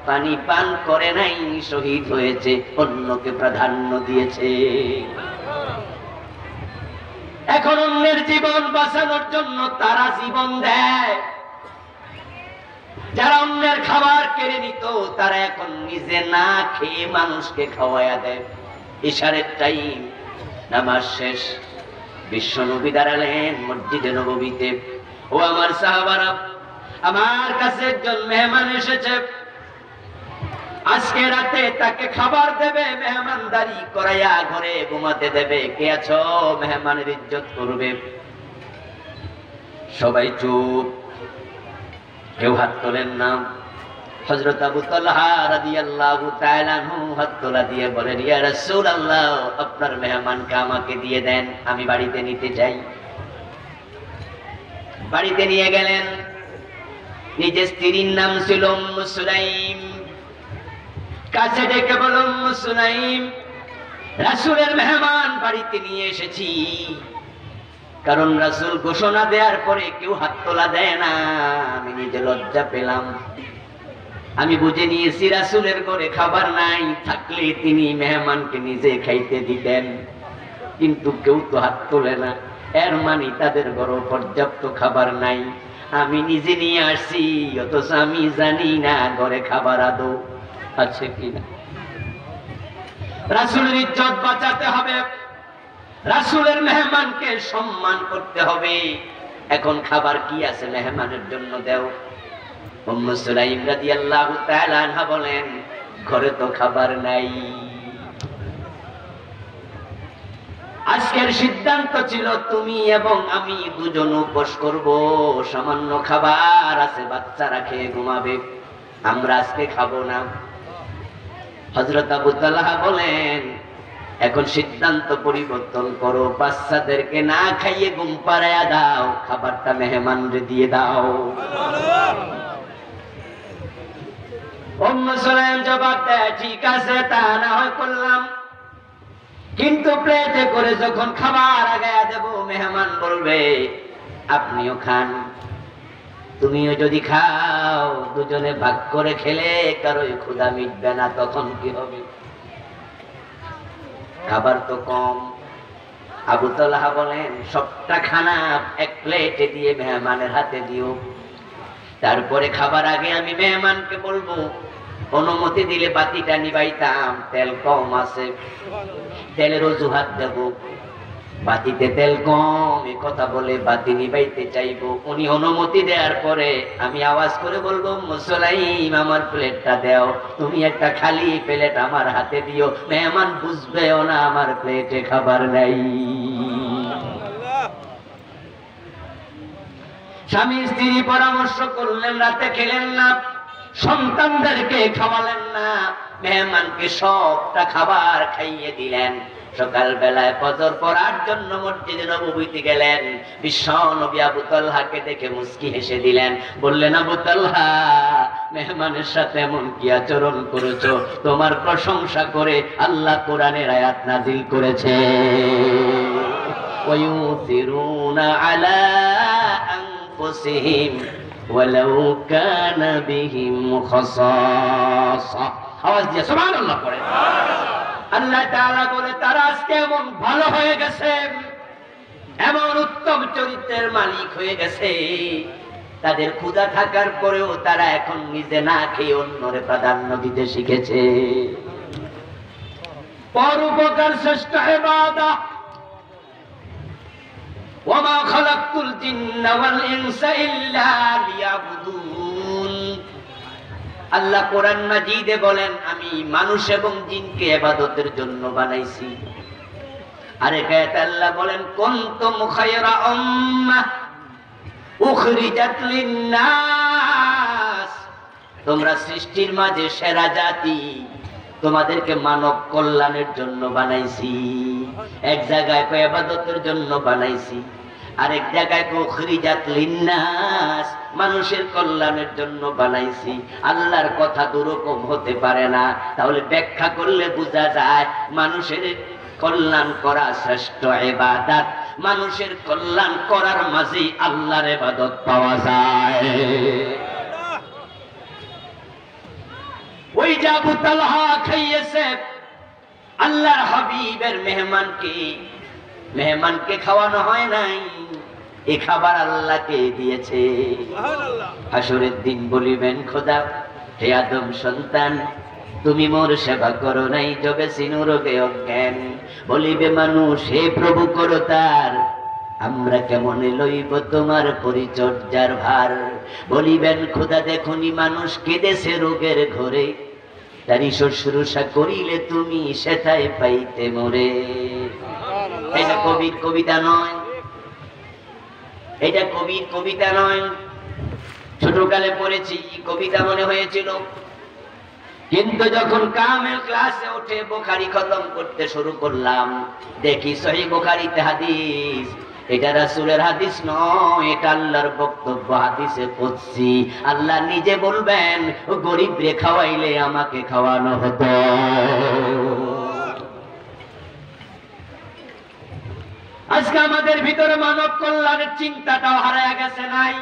পানি পান করে নাই, শহীদ হয়েছে, অন্যকে প্রাধান্য দিয়েছে। এখন অন্যের জীবন বাঁচানোর জন্য তারা জীবন দেয়। যারা অন্যের খাবার কেড়ে নিত তারা এখন নিজে না খেয়ে মানুষকে খাওয়াইয়া দেয়। ইশারের টাইম, নামাজ শেষ, বিশ্ব নবী দাঁড়ালেন মসজিদে নববীতে। ও আমার সাহাবারা, আমার কাছে একজন মেহমান এসেছে, আজকে রাতে তাকে খাবার দেবে, মেহমানদারি করাইয়া ঘরে ঘুমাতে দেবে। কে আছো মেহমানের ইজ্জত করবে? সবাই চুপ, কেউ হাত তোলেন না। হযরত আবু তালহা রাদিয়াল্লাহু তাআলা আনহু হাত তোলা দিয়ে বলেন, ইয়া রাসূলুল্লাহ, আপনার মেহমানকে আমাকে দিয়ে দেন, আমি বাড়িতে নিতে চাই। বাড়িতে নিয়ে গেলেন। নিজের স্ত্রীর নাম ছিল উম্মু সুলাইম। কাছে ডেকে বলল, উম্মু সুলাইম, রাসূলের মেহমান বাড়িতে নিয়ে এসেছি। কারণ রাসূল ঘোষণা দেওয়ার পরে কেউ হাত তোলা দেয় না, আমি নিজে লজ্জা পেলাম। আমি বুঝে নিয়েছি রাসূলের ঘরে খাবার নাই, থাকলে তিনি মেহমানকে নিজে খাইতে দিতেন, কিন্তু কেউ তো হাত তোলে না। এর মানে তাদের ঘরে পর্যাপ্ত খাবার নাই। আমি নিজে নিয়ে আসছি, অথচ আমি জানি না ঘরে খাবার আদৌ আছে কিনা। রাসূলের ইজ্জত বাঁচাতে হবে, রাসূলের মেহমানকে সম্মান করতে হবে। এখন খাবার কি আছে মেহমানের জন্য দেও। উম্মু সুলাইম রাদিয়াল্লাহু তাআলা আনহা বলেন, ঘরে তো খাবার নাই। আজকের সিদ্ধান্ত ছিল তুমি এবং আমি দুজন উপোস করব, সামান্য খাবার আছে, বাচ্চারা খেয়ে ঘুমাবে, আমরা আজকে খাবো না। হযরত আবু তালহা বলেন, এখন সিদ্ধান্ত পরিবর্তন করো, বাচ্চাদেরকে না খাইয়ে ঘুম পাড়াইয়া দাও, খাবারটা মেহমানরে দিয়ে দাও। উম্মু সুলাইম জবাব দেয়, ঠিক আছে, তা না হয় করলাম, কিন্তু প্লেটে করে যখন খাবার আগায়া দেব, মেহমান বলবে আপনিও খান। তুমিও যদি খাও, দুজনে ভাগ করে খেলে কারোই ক্ষুধা মিটবে না, তখন কি হবে? খাবার তো কম। আবু তালহা বলেন, সবটা খানা এক প্লেটে দিয়ে মেহমানের হাতে দিও, তারপরে খাবার আগে আমি মেহমানকে বলবো, অনুমতি দিলে বাতিটা নিবাইতাম, তেল কম আছে, তেলের অজুহাত দেব, বাতিতে তেল কম, এ কথা বলে বাতি নিবাইতে চাইবো। উনি অনুমতি দেওয়ার পরে আমি আওয়াজ করে বলবো, মুসলাইম আমার প্লেটটা দাও, তুমি একটা খালি প্লেট আমার হাতে দিও, মেহমান বুঝবেও না আমার প্লেটে খাবার নাই। স্বামী স্ত্রী পরামর্শ করলেন, রাতে খেলেন না, সন্তানদেরকে খাওয়ালেন না, মেহমানকে সবটা খাবার খাইয়ে দিলেন। সকাল বেলায় ফজর পড়ার জন্য মসজিদে নববীতে গেলেন। বিশ্ব নবী আবু তালহাকে দেখে মুস্কি হেসে দিলেন, বললেন, আবু তালহা, মেহমানের সাথে এমন কি আচরণ করেছো? তোমার প্রশংসা করে আল্লাহ কোরআনের আয়াত নাজিল করেছে, ওয়ায়ুসিরুনা আলা আনফুসিহিম ওয়ালাউ কানা বিহিম খাসাসা। আওয়াজ দিয়ে সুবহানাল্লাহ পড়েন। আল্লাহ তাআলা বলে, তারা আজকে এমন ভালো হয়ে গেছে, এমন উত্তম চরিত্রের মালিক হয়ে গেছে, তাদের ক্ষুধা থাকার পরেও তারা এখন নিজে না খেয়ে অন্যরে প্রাধান্য দিতে শিখেছে। পরোপকার শ্রেষ্ঠ ইবাদত। ওয়ামা খালাকতুল জিন্না ওয়াল ইনসা ইল্লা লিয়াবুদুন। আল্লাহ কোরআন মাজিদে বলেন, আমি মানুষ এবং জিনকে ইবাদতের জন্য বানাইছি। আরেক আয়াতে আল্লাহ বলেন, কুনতুম খায়রা উম্মাহ উখরিজাত লিন-নাস, তোমরা সৃষ্টির মাঝে সেরা জাতি, তোমাদেরকে মানব কল্যাণের জন্য বানাইছি। এক জায়গায় কয় ইবাদতের জন্য বানাইছি, আরেক জায়গায় উখরিজাত লিন্নাস, মানুষের কল্যাণের জন্য বানাইছি। আল্লাহর কথা দুরকম হতে পারে না। তাহলে ব্যাখ্যা করলে বোঝা যায় মানুষের কল্যাণ করা শ্রেষ্ঠ ইবাদত। মানুষের কল্যাণ করার মাঝেই আল্লাহর ইবাদত পাওয়া যায়। ওই যে আবু তালহা খাইয়েছে আল্লাহর হাবিবের মেহমানকে খাওয়ানো হয় নাই, এই খাবার আল্লাহকে দিয়েছে। হাসরের দিন বলিবেন খোদা, হে আদম সন্তান, তুমি মোর সেবা করো নাই, জবে সিনুরোগে অজ্ঞান। বলিবে মানুষ, হে প্রভু করো তার, আমরা কেমন লইব তোমার পরিচর্যার ভার। বলিবেন খোদা, দেখুনি মানুষ কেঁদেছে রোগের ঘরে, তারি শুশ্রূষা করিলে তুমি সেটাই পাইতে মোরে। এটা কবির কবিতা নয়, এটা কবির কবিতা নয়। ছোটকালে পড়েছি, কবিতা মনে হয়েছিল, কিন্তু যখন কামেল ক্লাসে উঠে বুখারী খতম করতে শুরু করলাম, দেখি সহিহ বুখারীতে হাদিস। এটা রাসূলের হাদিস নয়, এটা আল্লাহর বক্তব্য, হাদিসে কুদসি। আল্লাহ নিজে বলবেন, গরিব রে খাওয়াইলে আমাকে খাওয়ানো হতো। আজকে আমাদের ভিতরে মানব কল্যাণের চিন্তাটাও হারায় গেছে। নাই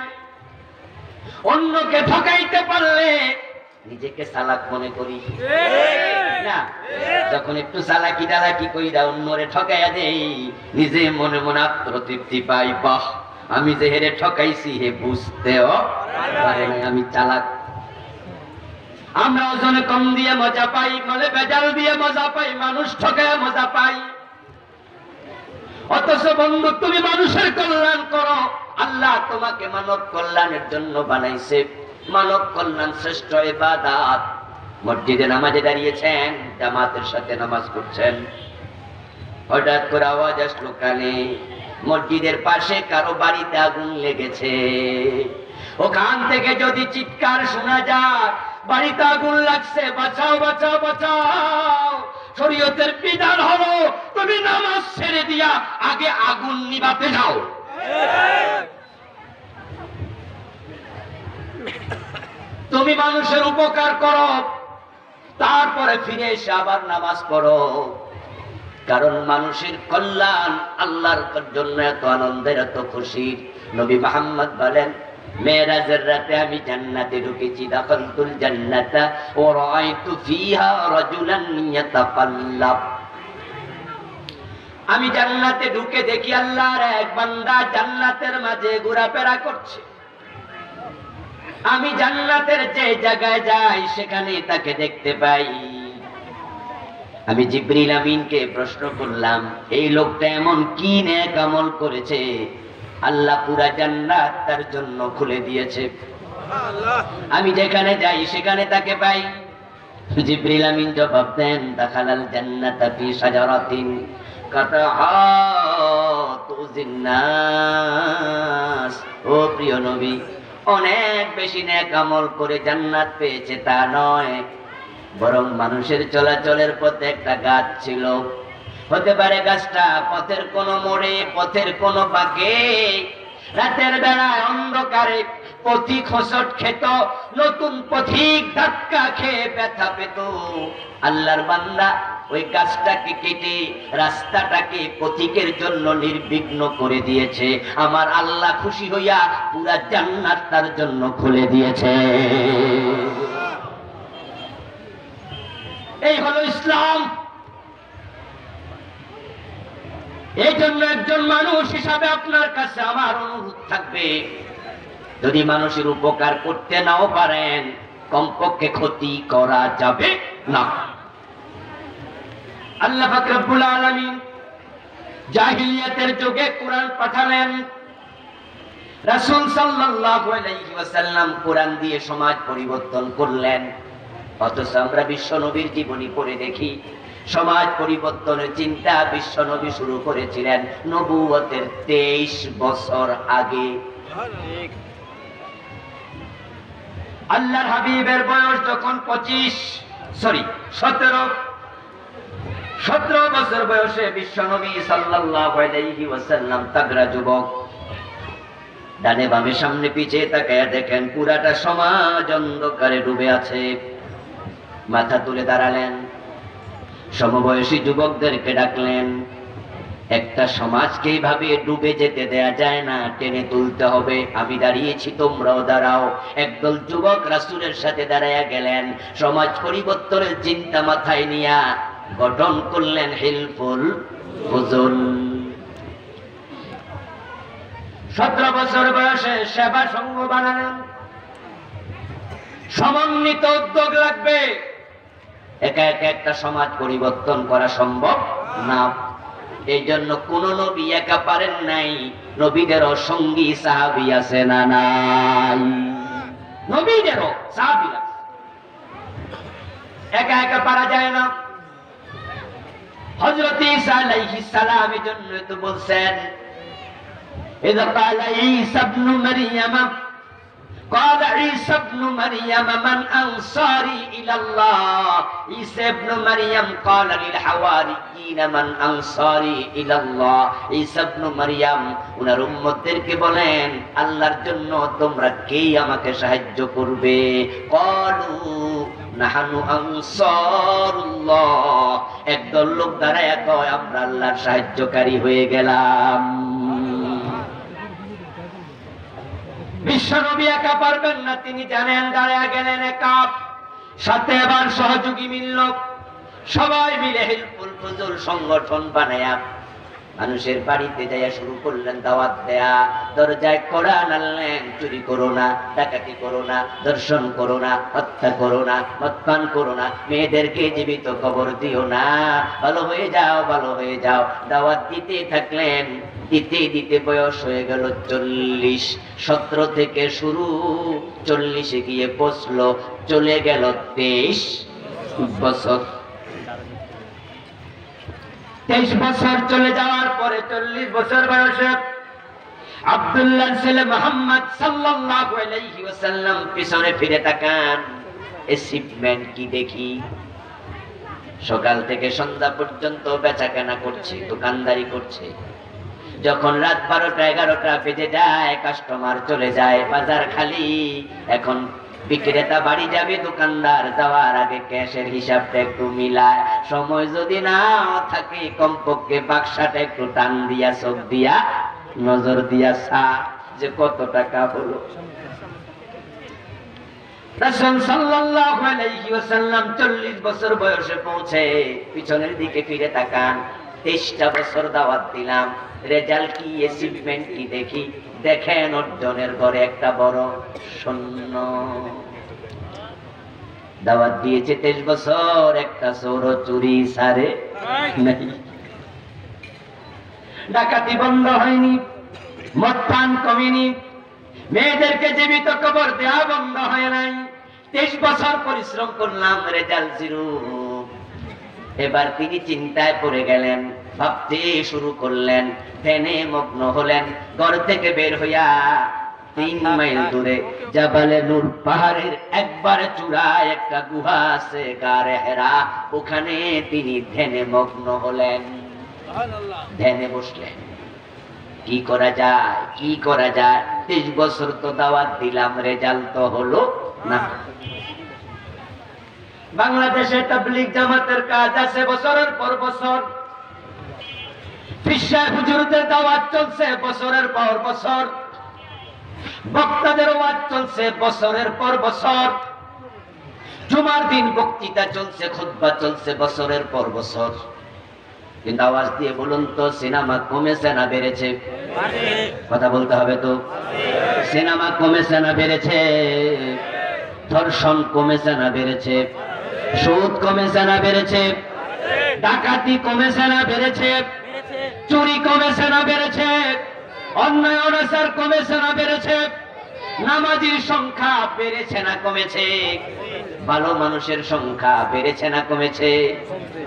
অন্যকে ঠকাইতে পারলে নিজেকে চালাক মনে করি না, যখন একটু চালাকি ডালাকি কইরা অন্যরে ঠকাইয়া দেই, নিজে মনে মনে আত্মতৃপ্তি পাই, বাহ আমি যে হেরে ঠকাইছি হে বুঝতেও পারে না আমি চালাক। আমরা ওজনে কম দিয়ে মজা পাই, মানে বেজাল দিয়ে মজা পাই, মানুষ ঠকাইয়া মজা পাই। অথচ বন্ধু, তুমি মানুষের কল্যাণ করো, আল্লাহ তোমাকে মানব কল্যাণের জন্য বানাইছে। মানব কল্যাণ শ্রেষ্ঠ ইবাদত। মসজিদে নামাজে দাঁড়িয়েছেন, জামাতের সাথে নামাজ পড়ছেন, হঠাৎ করে আওয়াজ আসলো কানে, মসজিদের পাশে কারো বাড়িতে আগুন লেগেছে। ওখান থেকে যদি চিৎকার শোনা যায়, বাড়িতে আগুন লাগছে, বাঁচাও বাঁচাও বাঁচাও, শরীয়তের বিধান হলো তুমি নামাজ ছেড়ে দিয়া আগে আগুন নিভাতে যাও। তুমি মানুষের উপকার করো, তারপরে ফিরে এসে আবার নামাজ পড়ো। কারণ মানুষের কল্যাণ আল্লাহর জন্য এত আনন্দের, এত খুশির। নবী মুহাম্মদ বলেন, মেরাজের রাতে আমি জান্নাতে ঢুকেছি, দাখালতুল জান্নাতা ওয়া রাআইতু ফিহা রাজুলান ইয়াতাকাল্লাব। আমি জান্নাতে ঢুকে দেখি আল্লাহর এক বান্দা জান্নাতের মাঝে ঘোরাফেরা করছে। আমি জান্নাতের যে জায়গায় যাই সেখানে তাকে দেখতে পাই। আমি জিবরিল আমিনকে প্রশ্ন করলাম, এই লোকটা এমন কি নেক আমল করেছে আল্লাহ পুরা জান্নাত তার জন্য খুলে দিয়েছে। আমি যেখানে যাই সেখানে তাকে পাই। জিবরিল আমিন জবাব দেন, দাখালাল জান্নাতা ফি শাজারাতিন কাতাহাতু জিন্নাস। ও প্রিয় নবী, অনেক বেশি নেক আমল করে জান্নাত পেয়েছে তা নয়, বরং মানুষের চলাচলের পথে একটা গাছ ছিল। হতে পারে গাছটা পথের কোন মোড়ে, পথের কোন বাঁকে, রাতের বেলায় অন্ধকারে পথিক হোঁচট খেত, নতুন পথিক ধাক্কা খেয়ে ব্যথা পেত। আল্লাহর বান্দা ওই গাছটাকে কেটে রাস্তাটাকে পথিকের জন্য নির্বিঘ্ন করে দিয়েছে। আমার আল্লাহ খুশি হইয়া পুরা জান্নাত তার জন্য খুলে দিয়েছে। এই হলো ইসলাম। এই জন্য একজন মানুষ হিসাবে আপনার কাছে আমার অনুরোধ থাকবে, যদি মানুষের উপকার করতে নাও পারেন, কমপক্ষে ক্ষতি করা যাবে না। আল্লাহ পাক রব্বুল আলামিন জাহিলিয়াতের যুগে কোরআন পাঠালেন, রাসূল সাল্লাল্লাহু আলাইহি ওয়াসাল্লাম কোরআন দিয়ে সমাজ পরিবর্তন করলেন। অথচ আমরা বিশ্ব নবীর জীবনী পড়ে দেখি, সমাজ পরিবর্তনের চিন্তা বিশ্ব নবী শুরু করেছিলেন নবুয়তের 23 বছর আগে। আল্লাহর হাবিবের বয়স যখন 17 বছর বয়সে বিশ্বনবী সাল্লাল্লাহু আলাইহি ওয়াসাল্লাম তাগড়া যুবক। ডানে বামে সামনে পিছে তাকায়া দেখেন পুরাটা সমাজ অন্ধকারে ডুবে আছে। মাথা তুলে দাঁড়ালেন, সমবয়সী যুবকদেরকে ডাকলেন। একটা সমাজকে এইভাবে ডুবে যেতে দেয়া যায় না, টেনে তুলতে হবে। আমি দাঁড়িয়েছি, তোমরাও দাঁড়াও। একদল যুবক রাসূলের সাথে দাঁড়ায়া গেলেন। সমাজ পরিবর্তনের চিন্তা মাথায় নিয়া গঠন করলেন হিলফুল ফুজুল। 17 বছর বয়সে সেবা সংঘ বানালেন। সমন্বিত উদ্যোগ লাগবে, একা একা একটা সমাজ পরিবর্তন করা সম্ভব না। এই জন্য কোন নবী একা পারেন নাই, নবীদেরও সঙ্গী সাহাবী আছে না নাই? নবীদেরও সাহাবী আছে, একা একা পারা যায় না। হযরত ঈসা আলাইহিস সালাম এর জন্য তো বলছেন, ইযা ক্বালা ঈসা ইবনু মারইয়াম قال عيسى ابن مريم من أنصاري إلى الله عيسى ابن مريم قال للحواريين من أنصاري إلى الله عيسى ابن مريم উনার উম্মতদেরকে বলেন, আল্লাহর জন্য তোমরা কে আমাকে সাহায্য করবে? قالوا نحن أنصار الله। একদল লোক দাঁড়ায় কয়, আমরা আল্লাহর সাহায্যকারী হয়ে গেলাম। বিশ্বনবী একা পারবেন না, তিনি জানেন। দাঁড়ায় গেলেন একা, সাথে এবার সহযোগী মিলল। সবাই মিলে হিলফুল ফুজুল সংগঠন বানায়া মানুষের বাড়িতে যাইয়া শুরু করলেন দাওয়াত দেয়া। দরজায় কড়া নাড়লেন, চুরি করো না, ডাকাতি করো না, ধর্ষণ করো না, হত্যা করো না, মদপান করো না, মেয়েদেরকে জীবিত কবর দিও না, ভালো হয়ে যাও, ভালো হয়ে যাও। দাওয়াত দিতে থাকলেন। দিতে দিতে বয়স হয়ে গেল 40। 17 থেকে শুরু, 40-এ গিয়ে বসলো, চলে গেল 23 বছর। 23 বছর চলে যাওয়ার পরে 40 বছর বয়সে আব্দুল্লাহর ছেলে মুহাম্মদ সাল্লাল্লাহু আলাইহি ওয়াসাল্লাম পিছনে ফিরে তাকান, অ্যাচিভমেন্ট কি দেখি। সকাল থেকে সন্ধ্যা পর্যন্ত বেচাকেনা করছে, দোকানদারি করছে। যখন রাত 12টা-11টা বেজে যায়, কাস্টমার চলে যায়, বাজার খালি। এখন বিক্রেতা বাড়ি যাবে, দোকানদার যাওয়ার আগে ক্যাশের হিসাবটা একটু মিলায়। সময় যদি না থাকে, কমপক্ষে বাক্সাটা একটু টান দিয়া, চোখ দিয়া, নজর দিয়া যে কত টাকা হলো। রাসূল সাল্লাল্লাহু আলাইহি ওয়াসাল্লাম 40 বছর বয়সে পৌঁছে পিছনের দিকে ফিরে তাকান। 23টা বছর দাওয়াত দিলাম, রেজাল্ট কি, অ্যাচিভমেন্ট কি দেখি। দেখেন অর্জনের ঘরে একটা বড় শূন্য। দাওয়াত দিয়েছে 23 বছর, একটা চোর চুরি সারে নাই, ডাকাতি বন্ধ হয়নি, মদ পান কমেনি, মেয়েদেরকে জীবিত কবর দেওয়া বন্ধ হয় নাই। 23 বছর পরিশ্রম করলাম, রেজাল্ট জিরো। এবার তিনি চিন্তায় পড়ে গেলেন, ভাবতে শুরু করলেন, ধ্যানে মগ্ন হলেন। ঘর থেকে বের হইয়া 3 মাইল দূরে জাবালে নূর পাহাড়ের একবারে চূড়ায় একটা গুহা আছে, গারে হেরা, ওখানে তিনি ধ্যানে মগ্ন হলেন। ধ্যানে বসলেন, কি করা যায়, কি করা যায়। 23 বছর তো দাওয়াত দিলাম, রেজাল্ট তো হলো না। বাংলাদেশে তাবলীগ জামাতের কাজ আছে বছরের পর বছর, পীর সাহেব হুজুরদের দাওয়াত চলছে বছরের পর বছর, বক্তাদের ওয়াজ চলছে বছরের পর বছর, জুমার দিন বক্তৃতা চলছে, খুতবা চলছে বছরের পর বছর। কিন্তু আওয়াজ দিয়ে বলুন তো, সিনেমা কমেছে না বেড়েছে? কথা বলতে হবে তো। সিনেমা কমেছে না বেড়েছে? ধর্ষণ কমেছে না বেড়েছে? সুদ কমেছে না বেড়েছে? ডাকাতি কমেছে না বেড়েছে? চুরি কমেছে না বেড়েছে? অন্যায় অনাচার কমেছে না বেড়েছে? নামাজির সংখ্যা বেড়েছে না কমেছে? ভালো মানুষের সংখ্যা বেড়েছে না কমেছে?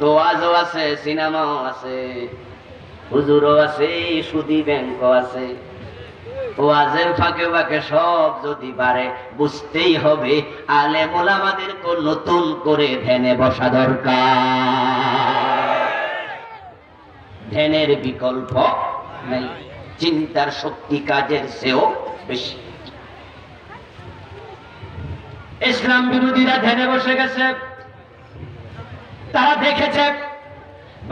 তো আজও আছে, সিনেমাও আছে, হুজুরও আছে, সুদী ব্যাংকও আছে। ওয়াজের ফাঁকে ফাঁকে সব যদি পারে বুঝতেই হবে আলেম ওলামাদের নতুন করে ধ্যানে বসা দরকার। ধ্যানের বিকল্প নাই, চিন্তার শক্তি কাজের চেয়েও বেশি। ইসলাম বিরোধীরা ধ্যানে বসে গেছে। তারা দেখেছে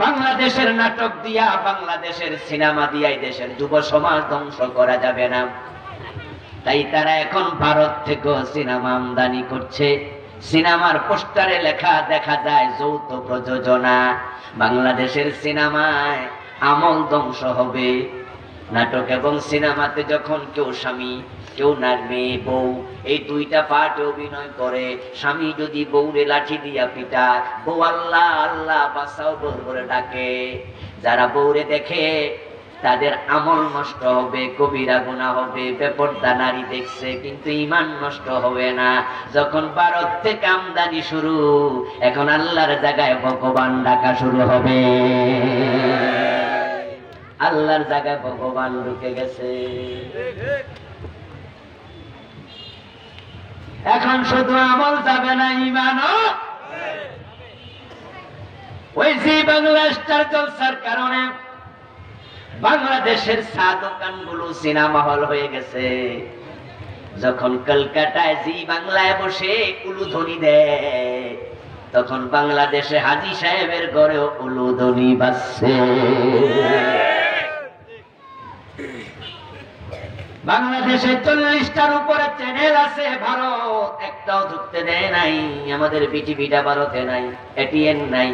বাংলাদেশের নাটক দিয়া, বাংলাদেশের সিনেমা দিয়া দেশের যুব সমাজ ধ্বংস করা যাবে না। তাই তারা এখন ভারত থেকে সিনেমা আমদানি করছে। সিনেমার পোস্টারে লেখা দেখা যায় যৌথ প্রযোজনা। বাংলাদেশের সিনেমায় আমল ধ্বংস হবে। নাটক এবং সিনেমাতে যখন কেউ স্বামী, কেউ নার মেয়ে, বউ, এই দুইটা পার্টে অভিনয় করে, স্বামী যদি বউরে লাঠি দিয়া পিটায়, বউ আল্লাহ আল্লাহ বাঁচাও বলে ডাকে, যারা বউরে দেখে তাদের আমল নষ্ট হবে, কবিরা গুনাহ হবে। বেপরদা নারী দেখছে কিন্তু ঈমান নষ্ট হবে না। যখন ভারত থেকে আমদানি শুরু, এখন আল্লাহর জায়গায় ভগবান ডাকা শুরু হবে। আল্লাহর জায়গায় ভগবান ঢুকে গেছে। এখন শুধু আমল যাবে না, ঈমানও। ওই জি বাংলা স্টার জলসার কারণে বাংলাদেশের চা দোকানগুলো সিনেমা হল হয়ে গেছে। যখন কলকাতায় জি বাংলায় বসে উলুধ্বনি দেয়, তখন বাংলাদেশে হাজী সাহেবের ঘরেও উলুধ্বনি বাজছে। বাংলাদেশে 40টার উপরে চ্যানেল আছে, ভারত একটাও ঢুকতে দেয় নাই। আমাদের বিটিভিটা ভারতে নাই, এটিএন নাই,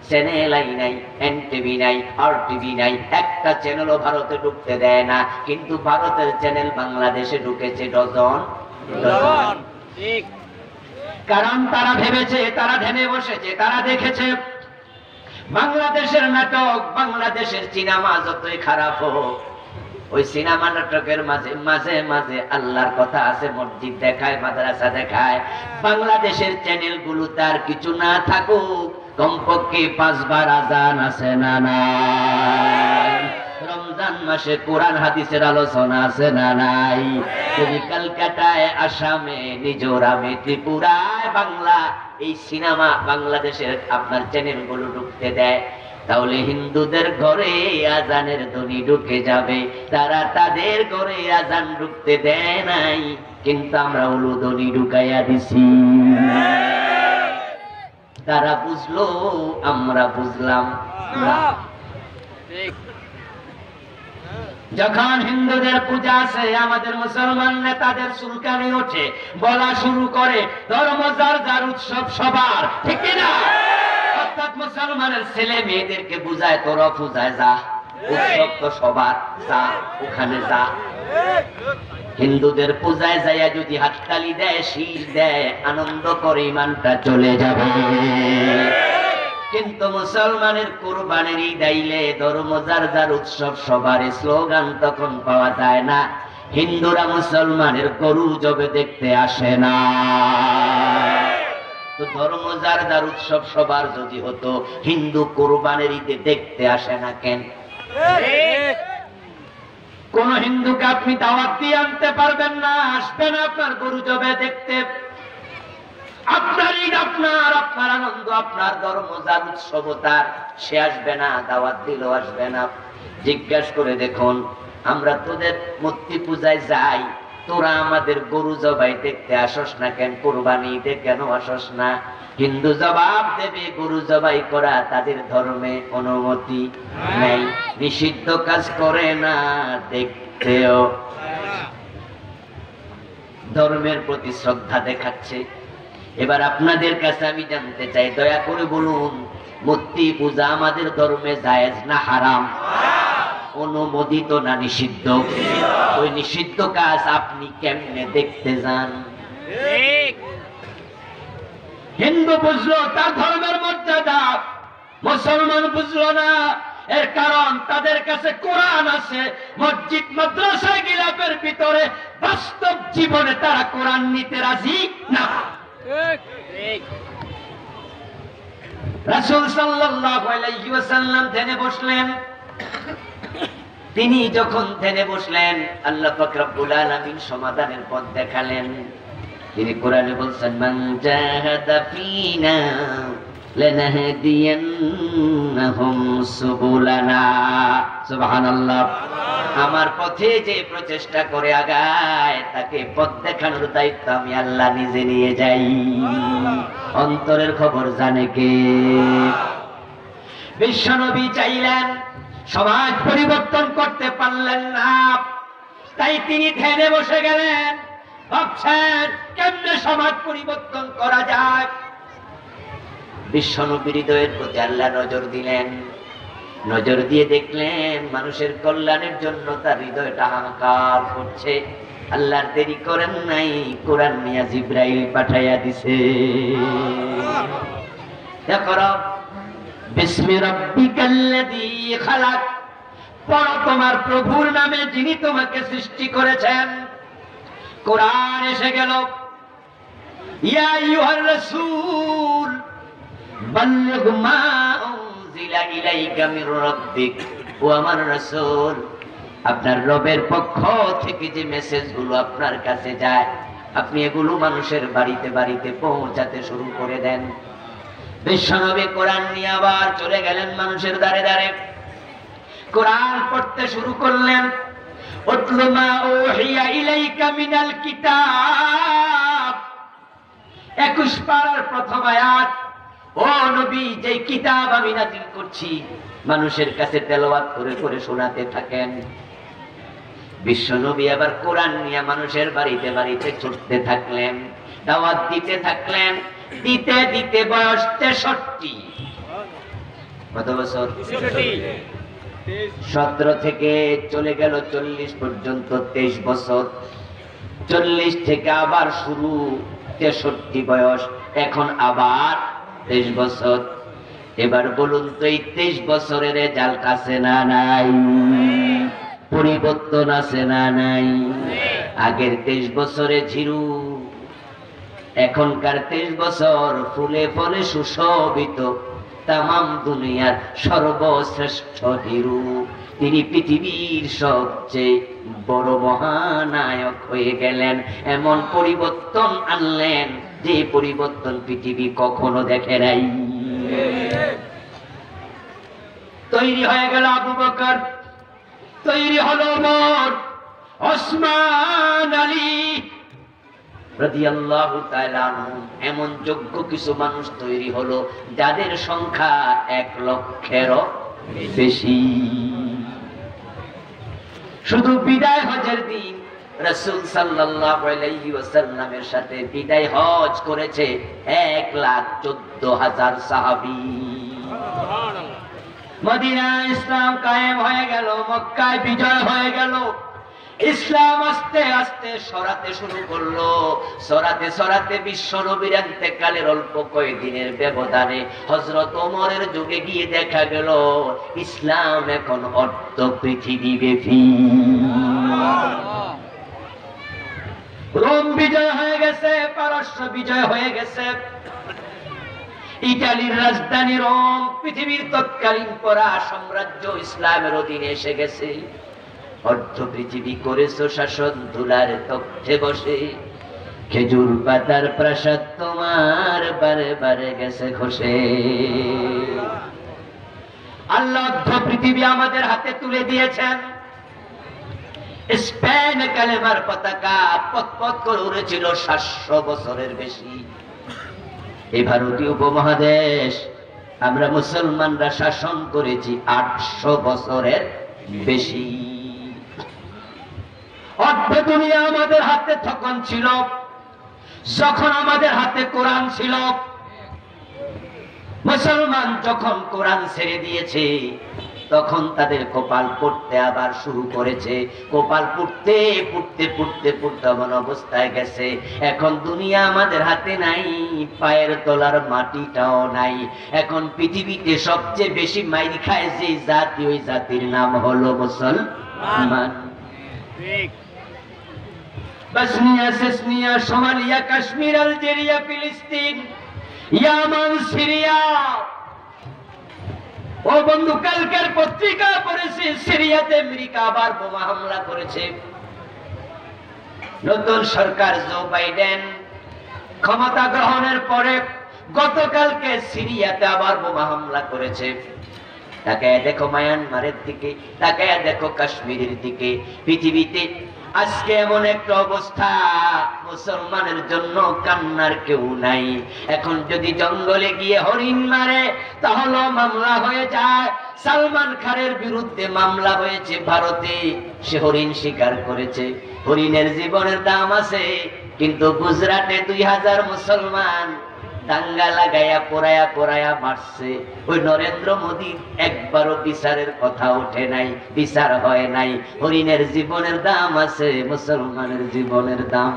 চ্যানেল আই নাই, এনটিভি নাই, আরটিভি নাই, একটা চ্যানেলও ভারতে ঢুকতে দেয় না। কিন্তু ভারতের চ্যানেল বাংলাদেশে ঢুকেছে ডজন ডজন। কারণ তারা ভেবেছে, তারা ধ্যানে বসেছে, তারা দেখেছে বাংলাদেশের নাটক, বাংলাদেশের সিনেমা যতই খারাপ হোক, ওই সিনেমা নাটকের মাঝে মাঝে মাঝে আল্লাহর কথা আছে, মসজিদ দেখায়, মাদ্রাসা দেখায়। বাংলাদেশের চ্যানেল গুলো তার কিছু না থাকুক, কমপক্ষে 5 বার আজান আছে না নাই? রমজান মাসে কোরআন হাদিসের আলোচনা আছে না নাই? যদি কলকাতায়, আসামে, মিজোরামে, ত্রিপুরায় বাংলা এই সিনেমা বাংলাদেশের আপনার চ্যানেল গুলো ঢুকতে দেয়, তাহলে হিন্দুদের ঘরে আজানের ধ্বনি ঢুকে যাবে। তারা তাদের ঘরে আজান ঢুকতে দেয় নাই, কিন্তু আমরা উলুধ্বনি ঢুকাইয়া দিছি। তারা বুঝলো, আমরা বুঝলাম না। যখন হিন্দুদের পূজা আছে, আমাদের মুসলমান নেতাদের চুলকানি ওঠে, বলা শুরু করে ধর্ম যার যার, উৎসব সবার, ঠিক না? অর্থাৎ মুসলমানের ছেলে মেয়েদেরকে বুঝায় তোরা পূজায় যা, উৎসব তো সবার, যা ওখানে যা। হিন্দুদের পূজায় যাইয়া যদি হাততালি দেয়, শীষ দেয়, আনন্দ করে ইমানটা চলে যাবে। কিন্তু মুসলমানের কুরবানির ঈদ আইলে ধর্ম যার যার, উৎসব সবার স্লোগান তখন পাওয়া যায় না। হিন্দুরা মুসলমানের গরু জবে দেখতে আসে না। তো ধর্ম যার যার, উৎসব সবার যদি হতো, হিন্দু কুরবানির ঈদে দেখতে আসে না কেন? কোন হিন্দুকে আপনি দাওয়াত দিয়ে আনতে পারবেন না, আসবে না আপনার গরু জবে দেখতে। আপনার ঈদ আপনার, আপনার আনন্দ আপনার, ধর্ম যার, উৎসব তার, সে আসবে না, দাওয়াত দিলেও আসবে না। জিজ্ঞাসা করে দেখুন, আমরা তোদের মূর্তি পূজায় যাই, তোরা আমাদের গরু জবাই দেখতে আসস না কেন? কুরবানি ঈদে কেন আসস না? হিন্দু জবাব দেবে, গরু জবাই করা তাদের ধর্মে অনুমতি নেই, নিষিদ্ধ কাজ করে না, দেখতেও ধর্মের প্রতি শ্রদ্ধা দেখাচ্ছে। এবার আপনাদের কাছে আমি জানতে চাই, দয়া করে বলুন, মূর্তি পূজা আমাদের ধর্মে জায়েজ না হারাম? অনুমোদিত না নিষিদ্ধ? ওই নিষিদ্ধ কাজ আপনি কেমনে দেখতে যান? হিন্দু বুঝলো তার ধর্মের মর্যাদা, মুসলমান বুঝলো না। এর কারণ তাদের কাছে কোরআন আছে, মসজিদ মাদ্রাসায় গিলাপের ভিতরে, বাস্তব জীবনে তারা কোরআন নিতে রাজি না। রাসূল সাল্লাল্লাহু আলাইহি ওয়াসাল্লাম ধ্যানে বসলেন। তিনি যখন ধ্যানে বসলেন, আল্লাহ পাক রব্বুল আলামিন সমাধানের পথ দেখালেন। তিনি কোরআনে বলছেন, মান জাহাদা ফিনা লানাহদিয়ান্নাহুম সুবুলানা। সুবহানাল্লাহ। আমার পথে যে প্রচেষ্টা করে আগায় তাকে পথ দেখানোর দায়িত্ব আমি আল্লাহ নিজে নিয়ে যাই। অন্তরের খবর জানে কে? বিশ্বনবী চাইলেন, সমাজ পরিবর্তন করতে পারলেন না, তাই তিনি ধ্যানে বসে গেলেন। ভাবছেন কেমনে সমাজ পরিবর্তন করা যায়। বিশ্বনবীর হৃদয়ের প্রতি আল্লাহ নজর দিলেন। নজর দিয়ে দেখলেন মানুষের কল্যাণের জন্য তার হৃদয়টা হাহাকার করছে। আল্লাহ দেরি করেন নাই, কোরআন নিয়ে জিবরাইল পাঠাইয়া দিছে। দেখো, বিসমি রাব্বিকাল্লাযী খালাক, পড়ো তোমার প্রভুর নামে যিনি তোমাকে সৃষ্টি করেছেন। কোরআন এসে গেল, ইয়া আইয়ুহার রাসূল বাল্লিগ মা উনজিলা ইলাইকা মির রাব্বিক। ও আমার রাসূল, আপনার রবের পক্ষ থেকে যে মেসেজগুলো আপনার কাছে যায়, আপনি এগুলো মানুষের বাড়িতে বাড়িতে পৌঁছাতে শুরু করে দেন। বিশ্বনবী কোরআন নিয়ে আবার চলে গেলেন মানুষের দ্বারে দ্বারে। কোরআন পড়তে শুরু করলেন। উতলু মা উহিয়া ইলাইকা মিনাল কিতাব। 21 পারার প্রথম আয়াত। ও নবী, যে কিতাব আমি নাযিল করছি মানুষের কাছে তেলাওয়াত করে করে শোনাতে থাকেন। বিশ্বনবী আবার কোরআন নিয়ে মানুষের বাড়িতে বাড়িতে ছুটতে থাকলেন, দাওয়াত দিতে থাকলেন। দিতে দিতে বয়স 63। কত বছর? 17 থেকে চলে গেল 40 পর্যন্ত 23 বছর। 40 থেকে আবার শুরু 63 বয়স, এখন আবার 23 বছর। এবার বলুন তো, এই 23 বছরের রেজাল্ট আছে না নাই? পরিবর্তন আছে না নাই? আগের 23 বছরে ঝিরু, এখনকার 23 বছর ফুলে ফলে সুশোভিত, তামাম দুনিয়ার সর্বশ্রেষ্ঠ হিরু। তিনি পৃথিবীর সবচেয়ে বড় মহানায়ক হয়ে গেলেন। এমন পরিবর্তন আনলেন যে পরিবর্তন পৃথিবী কখনো দেখে নাই। তৈরি হয়ে গেল আবু বকর, তৈরি হলো ওমর, ওসমান, আলী রাদিয়াল্লাহু তাআলা আনহু। এমন যোগ্য কিছু মানুষ তৈরি হলো যাদের সংখ্যা 1 লক্ষেরও বেশি। শুধু বিদায় হজের দিন রাসূল সাল্লাল্লাহু আলাইহি ওয়াসাল্লামের সাথে বিদায় হজ করেছে 1,14,000 সাহাবী। মদিনায় ইসলাম কায়েম হয়ে গেল, মক্কায় বিজয় হয়ে গেল। ইসলাম আস্তে আস্তে সরাতে শুরু করলো। সরাতে সরাতে বিশ্ব নবীর ইন্তেকালের অল্প কয়েকদিনের ব্যবধানে হযরত ওমরের যুগে গিয়ে দেখা গেল ইসলাম এখন অর্ধ পৃথিবী ব্যাপী। রোম বিজয় হয়ে গেছে, পারস্য বিজয় হয়ে গেছে। ইতালির রাজধানী রোম পৃথিবীর তৎকালীন পরা সাম্রাজ্য ইসলামের অধীনে এসে গেছে। অর্ধ পৃথিবী করেছো শাসন, ধুলার তখ্তে বসে। খেজুর পাতার প্রাসাদ তোমার বারে বারে গেছে খসে। আল্লাহ অর্ধ পৃথিবী আমাদের হাতে তুলে দিয়েছেন। স্পেন কালেমার পতাকা পথ করে উড়েছিল 700 বছরের বেশি। এই ভারতীয় উপমহাদেশ আমরা মুসলমানরা শাসন করেছি 800 বছরের বেশি। অর্ধ দুনিয়া আমাদের হাতে তখন ছিল যখন আমাদের হাতে কোরআন ছিল। মুসলমান যখন কোরআন ছেড়ে দিয়েছে তখন তাদের কপাল পড়তে আবার শুরু করেছে। কপাল পুড়তে পুড়তে পুড়তে পুড়তে এমন অবস্থায় গেছে এখন দুনিয়া আমাদের হাতে নাই, পায়ের তলার মাটিটাও নাই। এখন পৃথিবীতে সবচেয়ে বেশি মাইর খায় যে জাতি, ওই জাতির নাম হলো মুসলমান। বসনিয়া, সেসনিয়া, সোমালিয়া, কাশ্মীর, আলজেরিয়া, ফিলিস্তিন, ইয়ামান, সিরিয়া, ও বন্ধু, কালকের পত্রিকা পড়েছে সিরিয়াতে আমেরিকা আবার বোমা হামলা করেছে। নতুন সরকার জো বাইডেন ক্ষমতা গ্রহণের পরে গতকালকে সিরিয়াতে আবার বোমা হামলা করেছে। তাকায় দেখো মায়ানমারের দিকে, তাকায় দেখো কাশ্মীরের দিকে। পৃথিবীতে আজকে এমন একটা অবস্থা, মুসলমানের জন্য কান্নার কেউ নাই। এখন যদি জঙ্গলে গিয়ে হরিণ মারে তাহলে মামলা হয়ে যায়। সালমান খানের বিরুদ্ধে মামলা হয়েছে ভারতে, সে হরিণ শিকার করেছে। হরিণের জীবনের দাম আছে, কিন্তু গুজরাটে 2000 মুসলমান দাঙ্গা লাগাইয়া পোড়ায়া পোড়ায়া মারছে। ওই নরেন্দ্র মোদীর একবারও বিচারের কথা ওঠে নাই, বিচার হয় নাই। হরিণের জীবনের দাম আছে, মুসলমানের জীবনের দাম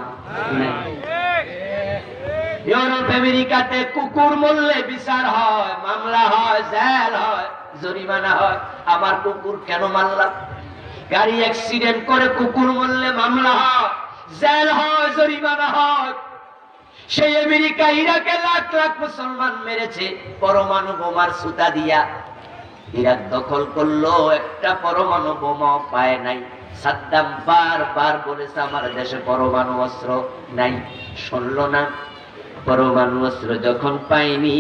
নাই। ইউরোপ আমেরিকাতে কুকুর মরলে বিচার হয়, মামলা হয়, জেল হয়, জরিমানা হয়। আমার কুকুর কেন মারলাম? গাড়ি অ্যাক্সিডেন্ট করে কুকুর মরলে মামলা হয়, জেল হয়, জরিমানা হয়। সেই আমেরিকা ইরাকে লাখ লাখ মুসলমান মেরেছে পরমাণু বোমার সুতা দিয়া। ইরাক দখল করলো, একটা পরমাণু বোমা পায় নাই। সাদ্দাম বারবার বলেছে আমার দেশে পরমাণু অস্ত্র নাই, শুনলো না। পরমাণু অস্ত্র যখন পাইনি,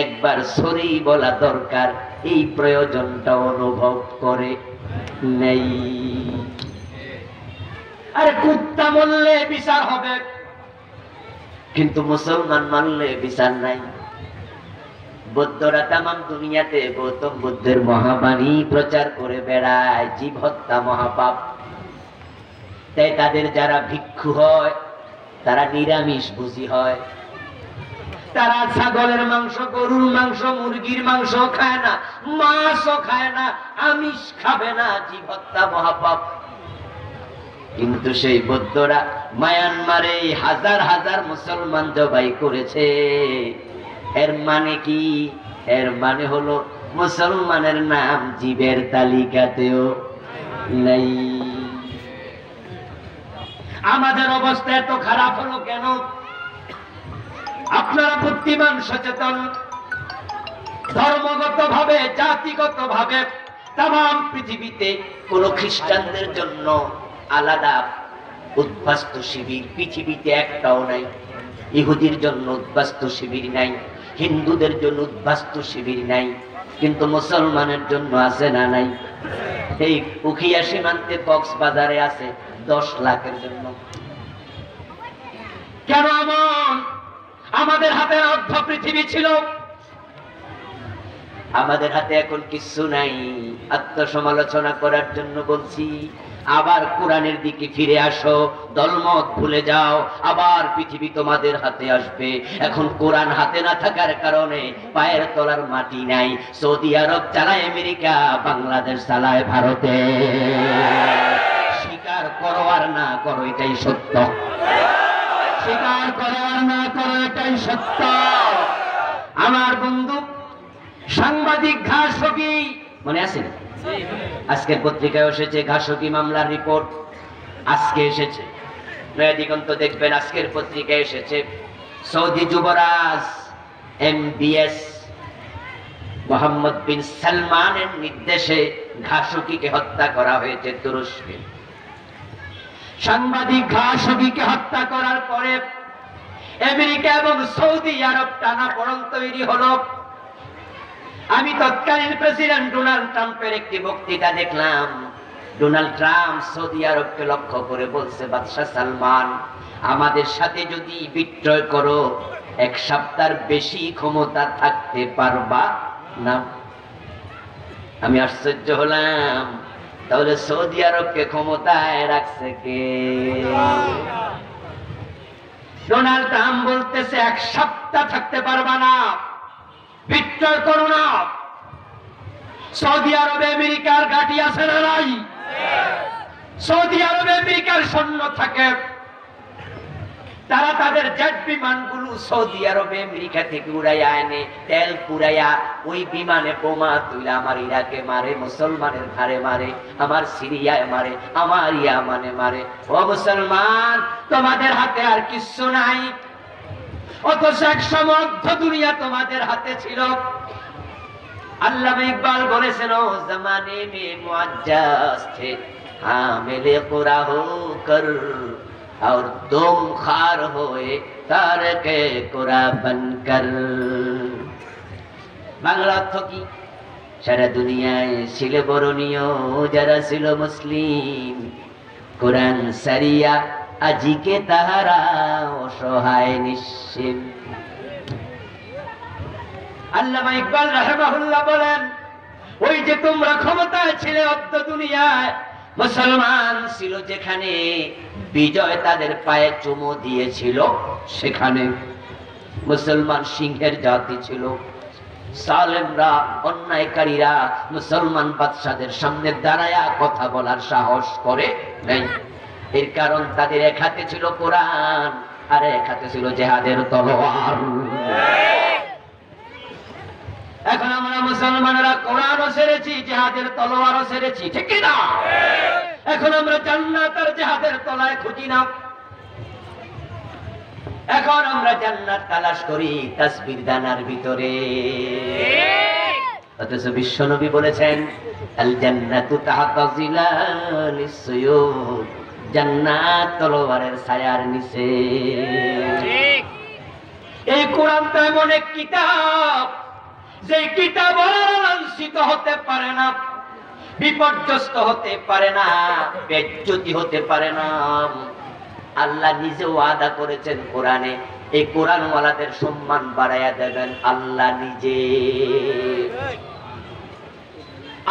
একবার সরি বলা দরকার, এই প্রয়োজনটা অনুভব করে নেই। আরে কুত্তা মরলে বিচার হবে, কিন্তু মুসলমান মানলে বিচার নাই। বৌদ্ধরা তামাম দুনিয়াতে গৌতম বুদ্ধের মহাবাণী প্রচার করে বেড়ায়, জীব হত্যা মহাপাপ। তাই তাদের যারা ভিক্ষু হয় তারা নিরামিষ ভোজী হয়। তারা ছাগলের মাংস, গরুর মাংস, মুরগির মাংস খায় না, মাছও খায় না, আমিষ খাবে না, জীব হত্যা মহাপাপ। কিন্তু সেই বৌদ্ধরা মায়ানমারে হাজার হাজার মুসলমান জবাই করেছে। এর মানে কি? এর মানে হলো মুসলমানের নাম জীবের তালিকাতেও নাই। আমাদের অবস্থা এত খারাপ হলো কেন? আপনারা বুদ্ধিমান, সচেতন, ধর্মগত ভাবে, জাতিগত ভাবে তাম পৃথিবীতে কোন খ্রিস্টানদের জন্য আলাদা উদ্বাস্তু শিবির পৃথিবীতে একটাও নাই। ইহুদির জন্য উদ্বাস্তু শিবির নাই, হিন্দুদের জন্য উদ্বাস্তু শিবির নাই, কিন্তু মুসলমানের জন্য আছে না নাই? এই উখিয়া সীমান্তে কক্সবাজারে আছে 10 লাখের জন্য। কেন এমন? আমাদের হাতে অর্ধ পৃথিবী ছিল, আমাদের হাতে এখন কিছু নাই। আত্মসমালোচনা করার জন্য বলছি, আবার কোরআনের দিকে ফিরে আসো, দলমত ভুলে যাও, আবার পৃথিবী তোমাদের হাতে আসবে। এখন কোরআন হাতে না থাকার কারণে পায়ের তলার মাটি নাই। সৌদি আরব চালায় আমেরিকা, বাংলাদেশ চালায় ভারতে। স্বীকার করো আর না করো, এটাই সত্য। স্বীকার করো আর না করো, এটাই সত্য। আমার বন্ধু সাংবাদিক ঘাসকি, মনে আছে? আজকের পত্রিকায় এসেছে ঘাসকি মামলার রিপোর্ট, আজকে এসেছে। নয়া দিগন্ত দেখবেন, আজকের পত্রিকায় এসেছে সৌদি যুবরাজ MBS মোহাম্মদ বিন সালমানের নির্দেশে ঘাসকিকে হত্যা করা হয়েছে তুরস্কে। সাংবাদিক ঘাসকিকে হত্যা করার পরে আমেরিকা এবং সৌদি আরব টানাপোড়েন তৈরি হলো। আমি তৎকালীন প্রেসিডেন্ট ডোনাল্ড ট্রাম্পের একটি বক্তৃতা দেখলাম। ডোনাল্ড ট্রাম্প সৌদি আরবকে লক্ষ্য করে বলছে, বাদশাহ সালমান, আমাদের সাথে যদি বিক্রয় করো 1 সপ্তাহের বেশি ক্ষমতা থাকতে পারবা না। আমি আশ্চর্য হলাম, তাহলে সৌদি আরবকে ক্ষমতায় রাখছে কে? ডোনাল্ড ট্রাম্প বলতেছে 1 সপ্তাহ থাকতে পারবা না, বিক্রয় করো না। সৌদি আরবে আমেরিকার ঘাঁটি আছে না নাই? সৌদি আরবে আমেরিকার সৈন্য থাকে। তারা তাদের জেট বিমানগুলো সৌদি আরবে আমেরিকা থেকে উড়াইয়া আনে, তেল পুরাইয়া ওই বিমানে বোমা তুলে আমার ইরাকে মারে, মুসলমানের ঘাড়ে মারে, আমার সিরিয়ায় মারে, আমার ইয়ামানে মারে। ও মুসলমান, তোমাদের হাতে আর কিছু নাই। অথচ এক সময় দুনিয়া তোমাদের হাতে ছিল। अल्लामा इकबाल বলেছেন ও जमाने में मुअज्जज थे हामिले कुरा होकर और तुम खार होए तारके कुरा बनकर। বাংলা অর্থ কি? সারা দুনিয়ায় ছিল বরণীয় যারা ছিল মুসলিম, কোরআন সারিয়া আজিকে তাহারা অসহায় নিশ্চিত। আল্লামা ইকবাল রাহিমাহুল্লাহ বলেন, ওই যে তোমরা ক্ষমতায় ছিলে অর্ধ দুনিয়ায়, মুসলমান ছিল যেখানে, বিজয় তাদের পায়ে চুমু দিয়েছিল সেখানে। মুসলমান সিংহের জাতি ছিল। সালেমরা, অন্যায়কারীরা মুসলমান বাদশাদের সামনে দাঁড়ায়া কথা বলার সাহস করে নাই। এর কারণ তাদের এক হাতে ছিল কোরআন আর এক হাতে ছিল জিহাদের তলোয়ার। এখন আমরা মুসলমানরা কোরআনও ছেড়েছি, জিহাদের তলোয়ারও ছেড়েছি, ঠিক কি না? এখন আমরা জান্নাত আর জিহাদের তলায় খুঁজি না, এখন আমরা জান্নাত তালাশ করি তাসবির দানার ভিতরে। অথচ বিশ্বনবী বলেছেন আল জান্নাতু তাহতা জিলালিস সুয়ুদ, জান্নাত তলোয়ারের ছায়ার নিচে। এই কোরআনটা এমন এক কিতাব, যে কিতাব লাঞ্ছিত হতে পারে না, বিপর্যস্ত হতে পারে না, বেজ্জতি হতে পারে না। আল্লাহ নিজে ওয়াদা করেছেন কোরআনে, এই কোরআনওয়ালাদের সম্মান বাড়াইয়া দেবেন আল্লাহ নিজে।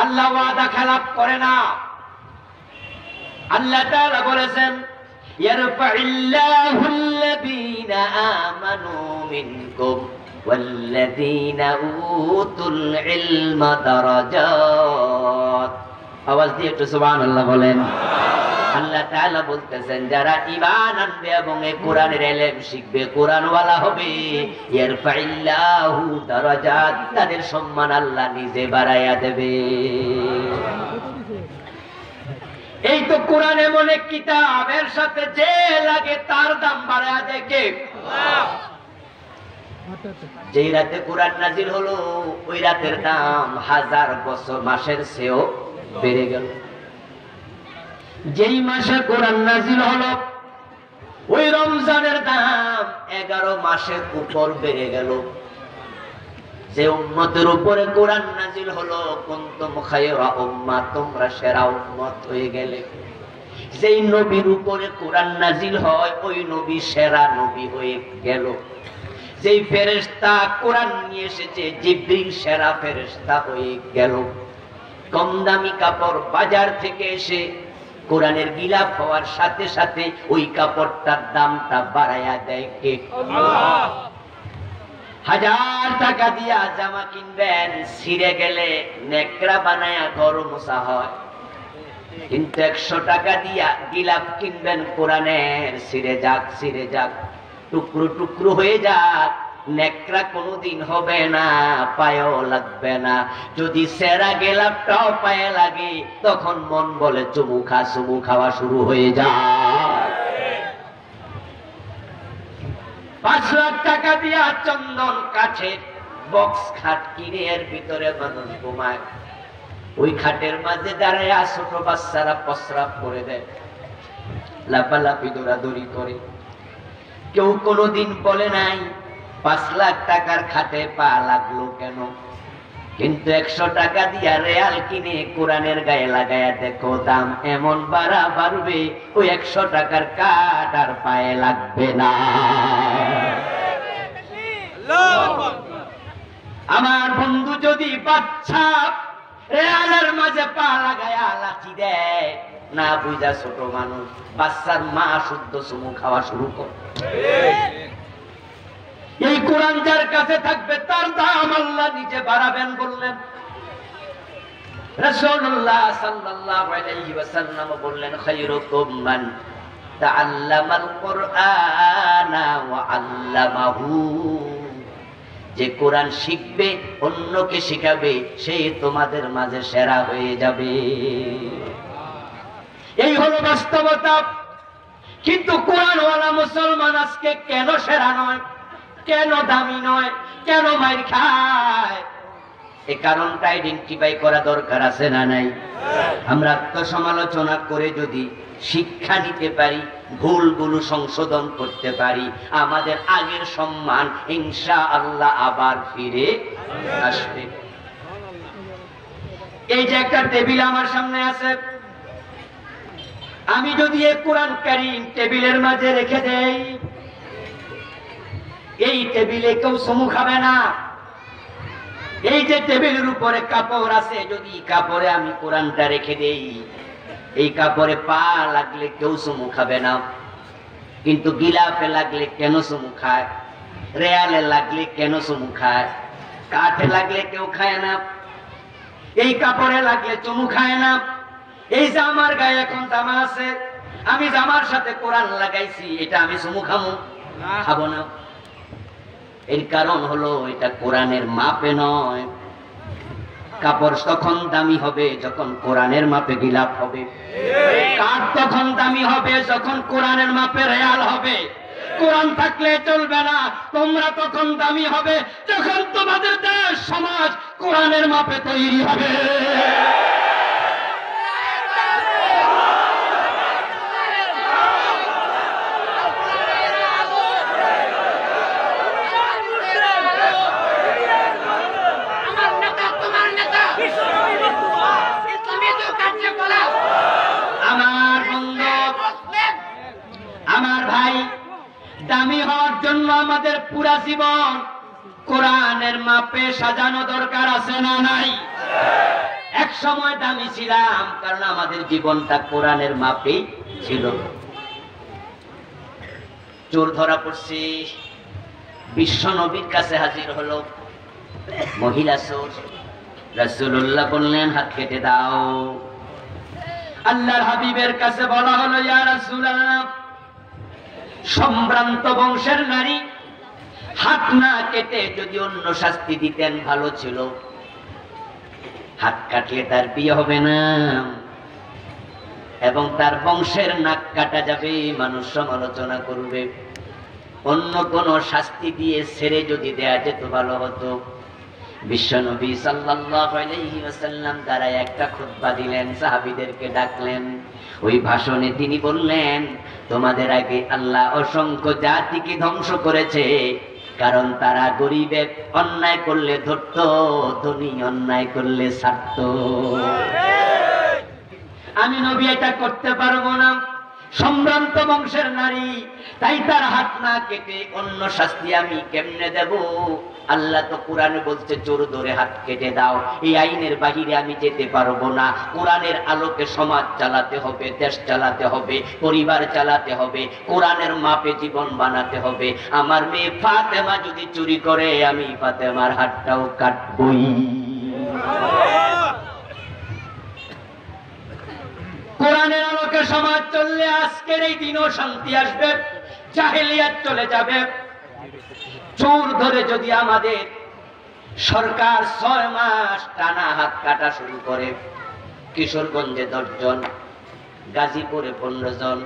আল্লাহ ওয়াদা খেলাপ করে না। আল্লাহ তাআলা বলেছেন ইয়ারফাইল্লাহুল্লাযীনা আমানু মিনকুম ওয়াল্লাযীনা উতুল ইলমা দারাজাত। আওয়াজ দিয়ে একটু সুবহানাল্লাহ বলেন। আল্লাহ তাআলা বলতেছেন যারা ঈমান আনবে এবং এই কোরআনের ইলম শিখবে, কোরআনওয়ালা হবে, ইয়ারফাইল্লাহু দারাজাত, তাদের সম্মান আল্লাহ নিজে বাড়াইয়া দেবে। এই তো কোরআন এমন এক কিতাব, এর সাথে যে লাগে তার দাম বাড়াইয়া দেয় কে? আল্লাহ। যেই রাতে কোরআন নাজিল হলো ওই রাতের দাম 1000 বছর মাসের চেয়েও বেড়ে গেল। যেই মাসে কোরআন নাজিল হলো ওই রমজানের দাম 11 মাসের উপর বেড়ে গেল। যে উম্মতের উপরে কোরআন নাজিল হলো কুনতুম খায়রা উম্মাহ, তোমরা সেরা উম্মত হয়ে গেলে। যেই নবীর উপরে কোরআন নাজিল হয় ওই নবী সেরা নবী হয়ে গেল। যেই ফেরেশতা কোরআন নিয়ে এসেছে জিবরিল সেরা ফেরেশতা হয়ে গেল। কম দামি কাপড় বাজার থেকে এসে কোরআনের গিলাফ হওয়ার সাথে সাথে ওই কাপড়টার দামটা বাড়াইয়া দেয় কে? আল্লাহ। 1000 টাকা দিয়া জামা কিনবেন, ছিঁড়ে গেলে নেকড়া বানায়া ঘর মোছা হয়, কিন্তু 100 টাকা দিয়া গিলাফ কিনবেন কোরআনের, ছিঁড়ে যাক টুকরো টুকরো হয়ে যাক, নেকড়া কোনোদিন হবে না, পায়েও লাগবে না। যদি সেরা গিলাফটাও পায়ে লাগে তখন মন বলে চুমু খাওয়া শুরু হয়ে যায়। 5 লাখ টাকা দিয়া চন্দন কাঠের বক্স খাট কিনে এর ভিতরে মানুষ ঘুমায়, ওই খাটের মাঝে দাঁড়ায় ছোট বাচ্চারা প্রস্রাব করে দেয়, লাফালাফি দৌড়াদৌড়ি করে। কেউ কোনোদিন বলে নাই 5 লাখ টাকার খাটে পা লাগলো কেন? কিন্তু 100 টাকা দিয়া রেয়াল কিনে কোরআনের গায়ে লাগায়া দেখো, দাম এমন বাড়বে ওই 100 টাকার কাঠ আর পায়ে লাগবে না। আমার বন্ধু যদি বাচ্চা রেয়ালের মাঝে পা লাগায়া লাঠি দেয়, না বুঝা ছোট মানুষ, বাচ্চার মা শুদ্ধ চুমু খাওয়া শুরু করে। এই কোরআন যার কাছে থাকবে তার দাম আল্লাহ নিজে বাড়াবেন বললেন। রাসূলুল্লাহ সাল্লাল্লাহু আলাইহি ওয়াসাল্লাম বললেন খায়রুকুম মান তাআল্লামাল কুরআনা ওয়া আল্লামাহু, যে কোরআন শিখবে অন্যকে শিখাবে সে তোমাদের মাঝে সেরা হয়ে যাবে। এই হলো বাস্তবতা। কিন্তু কোরআনওয়ালা মুসলমান আজকে কেন সেরা নয়, কেন দামি নয়, কেন মাইর খায়? এই কারণটা আইডেন্টিফাই করা দরকার আছে না নাই? আমরা আত্মসমালোচনা করে যদি শিক্ষা নিতে পারি, ভুলগুলো সংশোধন করতে পারি, আমাদের আগের সম্মান ইনশাআল্লাহ আবার ফিরে আসবে। এই যে একটা টেবিল আমার সামনে আছে, আমি যদি এই কোরআন কারীম টেবিলের মাঝে রেখে দেই, এই টেবিলে কেউ চুমু খাবে না। এই যে টেবিলের উপরে কাপড় আছে, যদি কাপড়ে আমি কোরআনটা রেখে দেই, এই কাপড়ে পা লাগলে কেউ চুমু খাবে না। কিন্তু গিলাফে লাগলে কেন চুমু খায়? রেয়ালে লাগলে কেন চুমু খায়? কাঠে লাগলে কেউ খায় না, এই কাপড়ে লাগলে চুমু খায় না। এই যে আমার গায়ে এখন জামা আছে, আমি জামার সাথে কোরআন লাগাইছি, এটা আমি চুমু খাবো না। এর কারণ হলো এটা কোরআনের মাপে নয়। কাপড় তখন দামি হবে যখন কোরআনের মাপে গিলাফ হবে, কাঠ তখন দামি হবে যখন কোরআনের মাপে রেয়াল হবে। কোরআন থাকলে চলবে না। তোমরা তখন দামি হবে যখন তোমাদের দেশ সমাজ কোরআনের মাপে তৈরি হবে। আমার ভাই, দামি হওয়ার জন্য আমাদের পুরা জীবন কোরআনের মাপে সাজানো দরকার আছে না নাই? এক সময় দামি ছিলাম কারণ আমাদের জীবনটা কোরআনের মাপেই ছিল। চোর ধরা পড়ছি, বিশ্ব নবীর কাছে হাজির হলো মহিলা চোর। রাসূলুল্লাহ বললেন, হাত কেটে দাও। আল্লাহর হাবিবের কাছে বলা হলো, ইয়া রাসূলুল্লাহ, সম্ভ্রান্ত বংশের নারী, হাত না কেটে যদি অন্য শাস্তি দিতেন ভালো ছিল। হাত কাটলে তার বিয়ে হবে না এবং তার বংশের নাক কাটা যাবে, মানুষ সমালোচনা করবে। অন্য কোন শাস্তি দিয়ে ছেড়ে যদি দেয়া যেত ভালো হতো। বিশ্বনবী সাল্লাল্লাহু আলাইহি ওয়াসাল্লাম দাঁড়ায় একটা খুতবা দিলেন, সাহাবীদেরকে ডাকলেন। ওই ভাষণে তিনি বললেন, তোমাদের আগে আল্লাহ অসংখ্য জাতিকে ধ্বংস করেছে, কারণ তারা গরিবের অন্যায় করলে ধরতো, ধনী অন্যায় করলে ছাড়তো। আমি নবী এটা করতে পারবো না। সম্ভ্রান্ত বংশের নারী, তাই তার হাত না কেটে অন্য শাস্তি আমি কেমনে দেব? আল্লাহ তো কোরআনে বলছে, চোর ধরে হাত কেটে দাও। এই আইনের বাহিরে আমি যেতে পারবো না। কোরআনের আলোকে সমাজ চালাতে হবে, দেশ চালাতে হবে, পরিবার চালাতে হবে, কোরআনের মাপে জীবন বানাতে হবে। আমার মেয়ে ফাতেমা যদি চুরি করে, আমি ফাতেমার হাতটাও কাটবই। কোরআনের আলোকে সমাজ চললে আজকের এই দিনও শান্তি আসবে, জাহেলিয়াত চলে যাবে। চোর ধরে যদি আমাদের সরকার 6 মাস টানা হাত কাটা শুরু করে, কিশোরগঞ্জে 10 জন, গাজীপুরে 15 জন,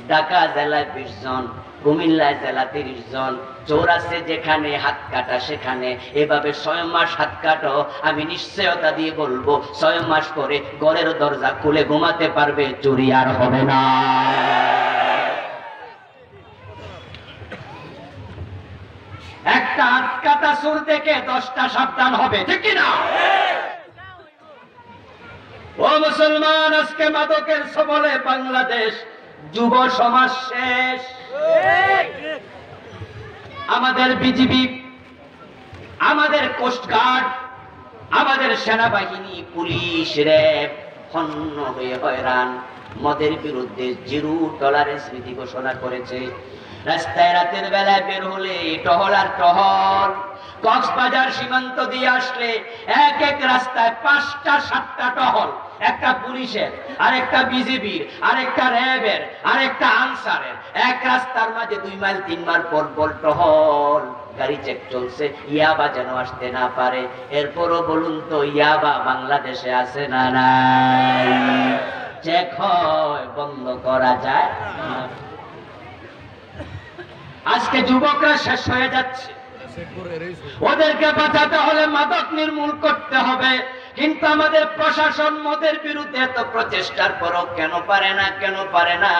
ঢাকা জেলায় 20 জন, কুমিল্লা জেলা 30 জন, চোর আছে যেখানে হাত কাটা সেখানে, এভাবে 6 মাস হাত কাটো, আমি নিশ্চয়তা দিয়ে বলবো 6 মাস পরে ঘরের দরজা খুলে ঘুমাতে পারবে, চুরি আর হবে না। একটা হাত কাটা চোর দেখে 10টা সাবধান হবে, ঠিক কিনা? ও মুসলমান, আজকে মাদকের সবলে বাংলাদেশ যুব সমাজ শেষ। আমাদের বিজিবি, আমাদের কোস্টগার্ড, আমাদের সেনাবাহিনী, পুলিশ, র্যাব হন্য হয়ে হয়রান। মদের বিরুদ্ধে 0 টলারেন্স নীতি ঘোষণা করেছে। রাস্তায় রাতের বেলায় বের হলে টহল আর টহল। কক্সবাজার সীমান্ত দিয়ে আসলে এক এক রাস্তায় 5টা 7টা টহল, একটা পুলিশের, আরেকটা বিজিবির, আরেকটা র্যাবের, আরেকটা আনসারের। এক রাস্তার মাঝে 2 মাইল 3 মাইল পর পর টহল। গাড়ি চেক চলছে, ইয়াবা যেন আসতে না পারে। এরপরও বলুন তো, ইয়াবা বাংলাদেশে আছে না নাই? চেক হয়, বন্ধ করা যায় না। আজকে যুবকরা শেষ হয়ে যাচ্ছে। ওদেরকে বাঁচাতে হলে মাদক নির্মূল করতে হবে। কিন্তু আমাদের প্রশাসন মদের বিরুদ্ধে এত প্রচেষ্টার পরও কেন পারে না?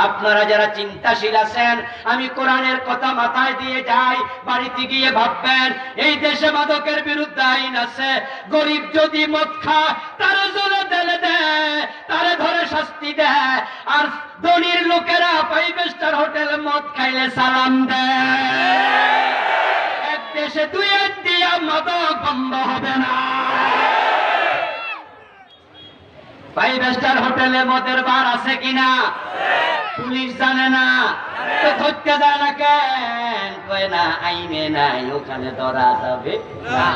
আপনারা যারা চিন্তাশীল আছেন, আমি কোরআনের কথা মাথায় দিয়ে যাই, বাড়িতে গিয়ে ভাববেন এই দেশে মাদকের বিরুদ্ধে আইন আছে। গরিব যদি মদ খায় তারা জোরে দেলে দেয়, তারে ধরে শাস্তি দেয়, আর ধনীর লোকেরা 5 স্টার হোটেলে মদ খাইলে সালাম দেয়। এক দেশে 2 আইন দিয়া মাদক বন্ধ হবে না। 5 স্টার হোটেলে মদের বার আছে কিনা পুলিশ জানে না, তো ধরতে যায় না কেন? কয় না আইনে নাই, ওখানে ধরা যাবে না।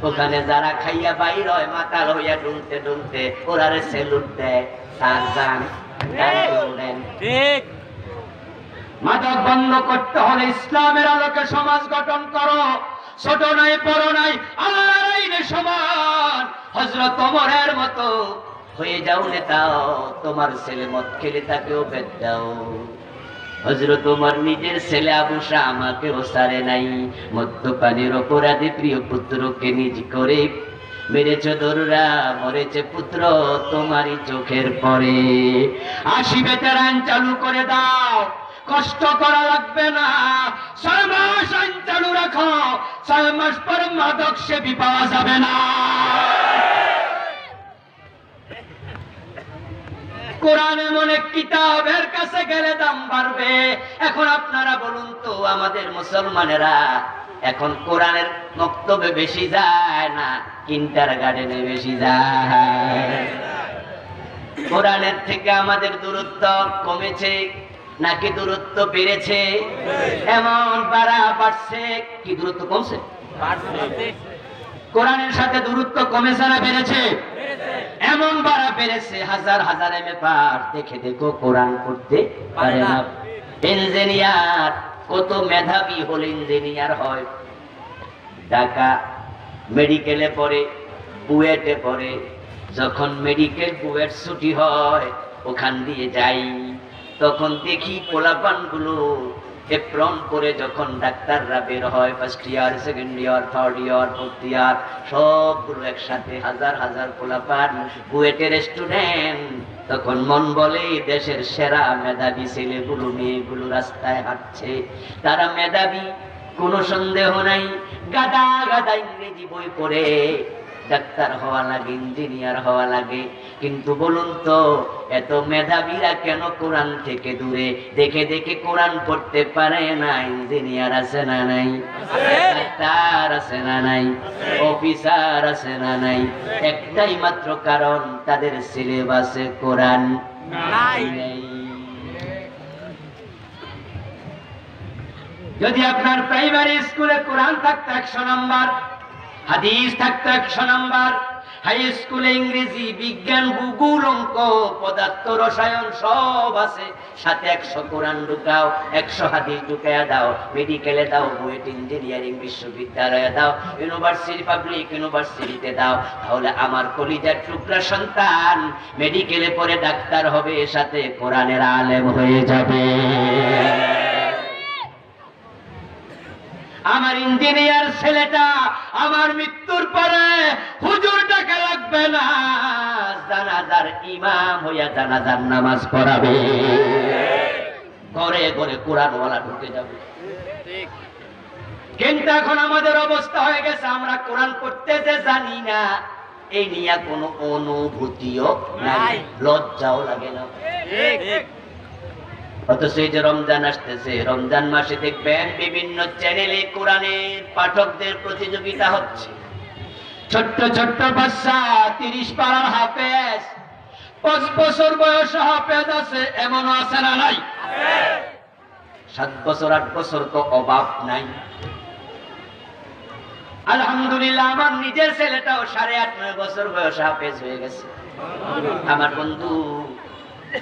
ওখানে যারা খাইয়া বাইর হয় মাতাল হইয়া ডুলতে ডুলতে ওরারে সেলুট দেয়, স্যার যান। ঠিক, মাদক বন্ধ করতে হলে ইসলামের আলোকে সমাজ গঠন করো। ছোট নাই বড় নাই, আল্লাহর আইনে সমান। হযরত ওমরের মতো হয়ে যাও নেতাও, তোমার ছেলে মদ খেলে তাকেও বেদ দাও। হযরত ওমর নিজের ছেলে আবু শামাকেও ছাড়ে নাই। মদ্যপানের অপরাধে প্রিয় পুত্রকে নিজ করে মেরেছ দরুরা, মরেছে পুত্র তোমারই চোখের পরে। 80 ভেটারান চালু করে দাও, কষ্ট করা লাগবে না। 6 মাস আইন চালু রাখো, 6 মাস পর মাদক সেবী পাওয়া যাবে না। কোরআন এমন এক কিতাব, এর কাছে গেলে দাম বাড়বে। এখন আপনারা বলুন তো, আমাদের মুসলমানেরা এখন কোরআনের মক্তবে বেশি যায় না কিন্ডারগার্টেনে বেশি যায়? কোরআনের থেকে আমাদের দূরত্ব কমেছে নাকি দূরত্ব বেড়েছে? এমন বাড়ছে কি দূরত্ব কমছে? কোরআনের সাথে দূরত্ব কমেছে না বেড়েছে? এমন বাড়া বেড়েছে, হাজার হাজার এমএ পার দেখে দেখো কোরআন পড়তে পারে না। ইঞ্জিনিয়ার কত মেধাবী হলে ইঞ্জিনিয়ার হয়? ঢাকা মেডিকেলে পড়ে, বুয়েটে পড়ে। যখন মেডিকেল বুয়েট ছুটি হয় ওখান দিয়ে যাই, তখন দেখি পোলাপানগুলো এপ্রন করে যখন ডাক্তাররা বের হয়, 1st ইয়ার 2nd ইয়ার 3rd ইয়ার 4th ইয়ার সবগুলো একসাথে হাজার হাজার পোলাপান বুয়েটের স্টুডেন্ট। তখন মন বলে দেশের সেরা মেধাবী ছেলেগুলো মেয়েগুলো রাস্তায় হাঁটছে, তারা মেধাবী, কোনো সন্দেহ নাই। গাদা গাদা ইংরেজি বই পড়ে ডাক্তার হওয়া লাগে, ইঞ্জিনিয়ার হওয়া লাগে। কিন্তু বলুন তো, এত মেধাবীরা কেন কোরআন থেকে দূরে? দেখে দেখে কোরআন পড়তে পারে না। ইঞ্জিনিয়ার আছে না নাই? ডাক্তার আছে না নাই? অফিসার আছে না নাই? একটাই মাত্র কারণ, তাদের সিলেবাসে কোরআন নাই। যদি আপনার প্রাইমারি স্কুলে কোরআন থাকতো 100 নাম্বার, হাদিস থাকতো 100 নাম্বার, হাই স্কুলে ইংরেজি, বিজ্ঞান, ভূগোল, অঙ্ক, পদার্থ, রসায়ন সব আছে, সাথে 100 কোরআন ঢুকাও, 100 হাদিস ঢুকাইয়া দাও, মেডিকেলে দাও, বুয়েট ইঞ্জিনিয়ারিং বিশ্ববিদ্যালয়ে দাও, ইউনিভার্সিটি, পাবলিক ইউনিভার্সিটিতে দাও, তাহলে আমার কলিজার টুকরা সন্তান মেডিকেলে পড়ে ডাক্তার হবে, সাথে কোরআনের আলেম হয়ে যাবে। আমার ইঞ্জিনিয়ার ছেলেটা আমার মৃত্যুর পরে হুজুর ডাকা লাগবে না, জানাজার ইমাম হইয়া জানাজার নামাজ পড়াবে, ঘরে ঘরে কোরআনওয়ালা ঢুকে যাবে। কিন্তু এখন আমাদের অবস্থা হয়ে গেছে, আমরা কোরআন পড়তে যে জানি না, এই নিয়ে কোনো অনুভূতিও নাই, লজ্জাও লাগে না। অথচ এই যে রমজান আসতেছে, রমজান মাসে দেখবেন বিভিন্ন চ্যানেলে কোরআনের পাঠকদের প্রতিযোগিতা হচ্ছে। ছোট্ট ছোট্ট বাচ্চা 30 পারার হাফেজ, 5 বছর বয়স হাফেজ আছে, এমনও আছে না নাই? 7 বছর 8 বছর তো অভাব নাই। আলহামদুলিল্লাহ, আমার নিজের ছেলেটাও 8.5 9 বছর বয়স হাফেজ হয়ে গেছে। আমার বন্ধু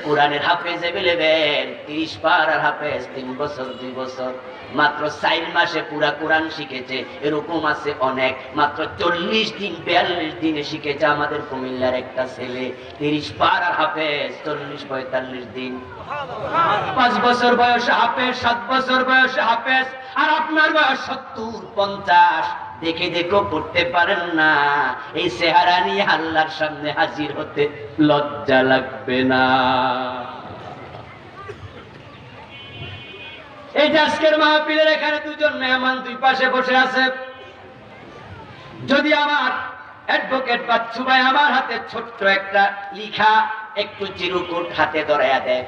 কোরআনের হাফেজ এভেলেবেল 30 পার আর হাফেজ 3 বছর 2 বছর মাত্র 4 মাসে পুরা কোরআন শিখেছে এরকম আছে অনেক মাত্র 40 দিন 42 দিনে শিখেছে আমাদের কুমিল্লার একটা ছেলে 30 পার আর হাফেজ 40 45 দিন 5 বছর বয়সে হাফেজ 7 বছর বয়সে হাফেজ আর আপনার বয়স 70 50 দেখে দেখো পড়তে পারেন না এই চেহারা নিয়ে আল্লাহর সামনে হাজির হতে লজ্জা লাগবে না এই যে আজকের মাহফিলের এখানে দুজন মেহমান দুই পাশে বসে আছে যদি আমার অ্যাডভোকেট বাচ্চু ভাই আমার হাতে ছোট্ট একটা লিখা একটু চিরকুট হাতে ধরায়া দেয়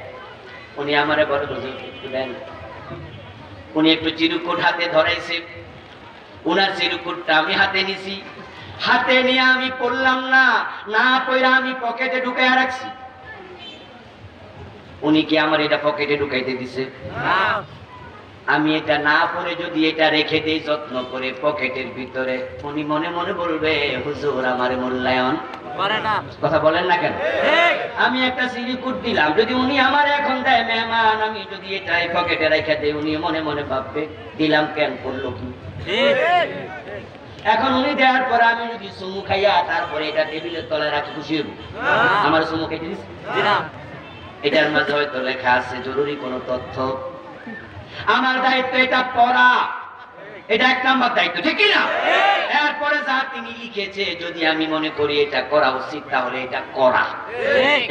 উনি আমারে বড় হুজুর একটু দেন উনি একটু চিরকুট হাতে ধরাইছে উনার চিরকুটটা আমি হাতে নিছি হাতে নিয়ে আমি পড়লাম না না পড়া আমি পকেটে ঢুকাইয়া রাখছি উনি কি আমার এটা পকেটে ঢুকাইতে দিছে না আমি এটা না পড়ে যদি এটা রেখে দেই যত্ন করে পকেটের ভিতরে উনি মনে মনে বলবে হুজুর আমারে মূল্যায়ন করে না কথা বলেন না কেন আমি একটা চিরকুট দিলাম যদি উনি আমার এখন দেয় মেহমান আমি যদি এটা পকেটে রেখে দেই উনি মনে মনে ভাববে দিলাম কেন করলো কি এখন উনি দেওয়ার পরে আমি যদি চুমু খাইয়া তারপরে এটা টেবিলের তলায় রাখি খুশি হব আমার চুমু খাইতে দিস এটার মাঝে হয়তো লেখা আছে জরুরি কোনো তথ্য আমার দায়িত্ব এটা পড়া এটা 1 নাম্বার দায়িত্ব ঠিক কি না এরপরে যা তিনি লিখেছে যদি আমি মনে করি এটা করা উচিত তাহলে এটা করা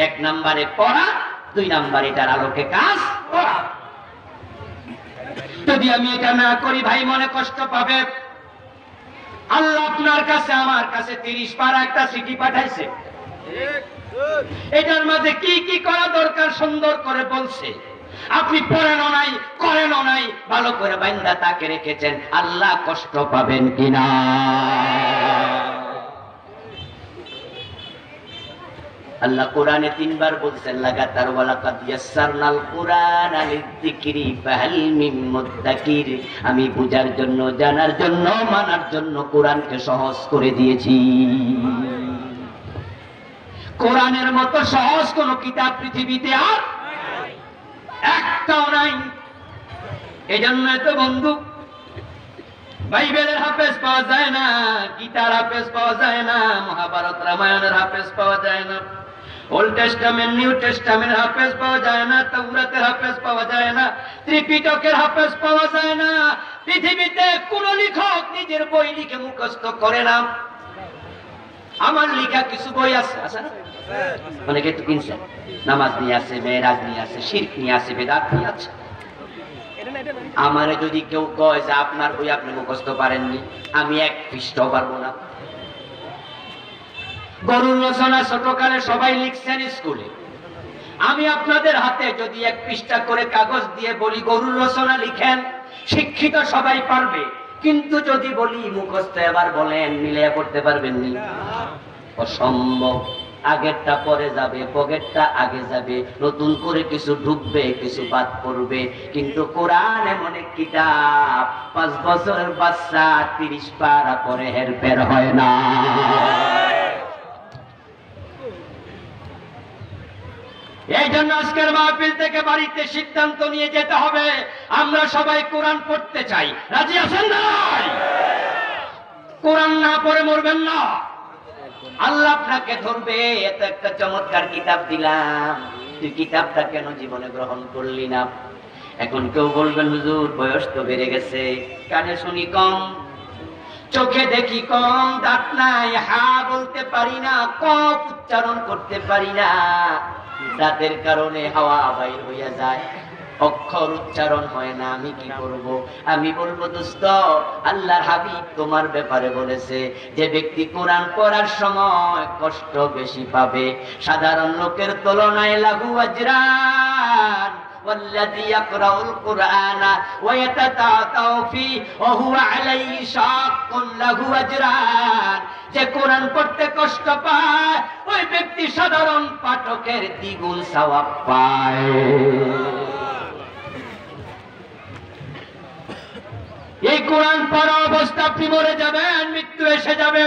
1 নম্বরে পড়া 2 নম্বরে এটার আলোকে কাজ করা যদি আমি এটা না করি ভাই মনে কষ্ট পাবে আল্লাহ আপনার কাছে আমার কাছে 30 পারা একটা চিঠি পাঠাইছে এটার মাঝে কি কি করা দরকার সুন্দর করে বলছে আপনি পড়েনও নাই করেনও নাই ভালো করে বাইন্দা তাকে রেখেছেন আল্লাহ কষ্ট পাবেন কিনা আল্লাহ কোরআনে 3 বার বলছেন লাগাতার ওয়ালাকাদ ইয়াসসারনাল কুরআনা লিযিকরি ফাহাল মিন মুদ্দাকির আমি বুঝার জন্য জানার জন্য মানার জন্য কোরআনকে সহজ করে দিয়েছি কোরআনের মতো সহজ কোন কিতাব পৃথিবীতে আর একটাও নাই এজন্য তো বন্ধু বাইবেলের হাফেজ পাওয়া যায় না গীতার হাফেজ পাওয়া যায় না মহাভারত রামায়ণের হাফেজ পাওয়া যায় না ওল্ড টেস্টামেন্ট নিউ টেস্টামেন্ট হাফেজ পাওয়া যায় না তাওরাতের হাফেজ পাওয়া যায় না ত্রিপিটকের হাফেজ পাওয়া যায় না পৃথিবীতে কোন লেখক নিজের বই লিখে মুখস্থ করে না আমার লেখা কিছু বই আছে আছে না অনেকে তো কিনছে নামাজ নিয়ে আছে মেরাজ নিয়ে আছে শিরক নিয়ে আছে বেদাত নিয়ে আছে আমারে যদি কেউ কয় যে আপনার বই আপনি মুখস্থ পারেননি আমি 1 পৃষ্ঠাও পারবো না গরুর রচনা ছোটকালে সবাই লিখছেন স্কুলে আমি আপনাদের হাতে যদি 1 পৃষ্ঠা করে কাগজ দিয়ে বলি গরুর রচনা লিখেন শিক্ষিত সবাই পারবে কিন্তু যদি বলি মুখস্থ এবার বলেন মিলিয়ে করতে পারবেন নি অসম্ভব আগেরটা পরে যাবে পকেটটা আগে যাবে নতুন করে কিছু ঢুকবে কিছু বাদ পড়বে কিন্তু কোরআন এমন এক কিতাব 5 বছরের বাচ্চা 30 পারা পরে হেরফের হয় না এই জন্য আজকের মাহফিল থেকে বাড়িতে সিদ্ধান্ত নিয়ে যেতে হবে আমরা সবাই কোরআন পড়তে চাই রাজি আছেন না কোরআন না পড়ে মরবেন না আল্লাহ আপনাকে ধরবে এত একটা চমৎকার কিতাব দিলাম তুই কিতাবটা কেন জীবনে গ্রহণ করলি না এখন কেউ বলবেন হুজুর বয়স তো বেড়ে গেছে কানে শুনি কম চোখে দেখি কম দাঁত নাই হা বলতে পারি না কফ উচ্চারণ করতে পারি না দাঁতের কারণে হাওয়া বাইর হইয়া যায় অক্ষর উচ্চারণ হয় না আমি কি করব আমি বলবো দোস্ত আল্লাহর হাবিব তোমার ব্যাপারে বলেছে যে ব্যক্তি কোরআন পড়ার সময় কষ্ট বেশি পাবে সাধারণ লোকের তুলনায় লাঘু আজরান والذي يقرأ القرآن ويتتعتع فيه وهو عليه شاق له أجران যে কোরআন পড়তে কষ্ট পায় ওই ব্যক্তি সাধারণ পাঠকের দ্বিগুণ সওয়াব পায় এই কোরআন পড়া অবস্থা আপনি মরে যাবেন মৃত্যু এসে যাবে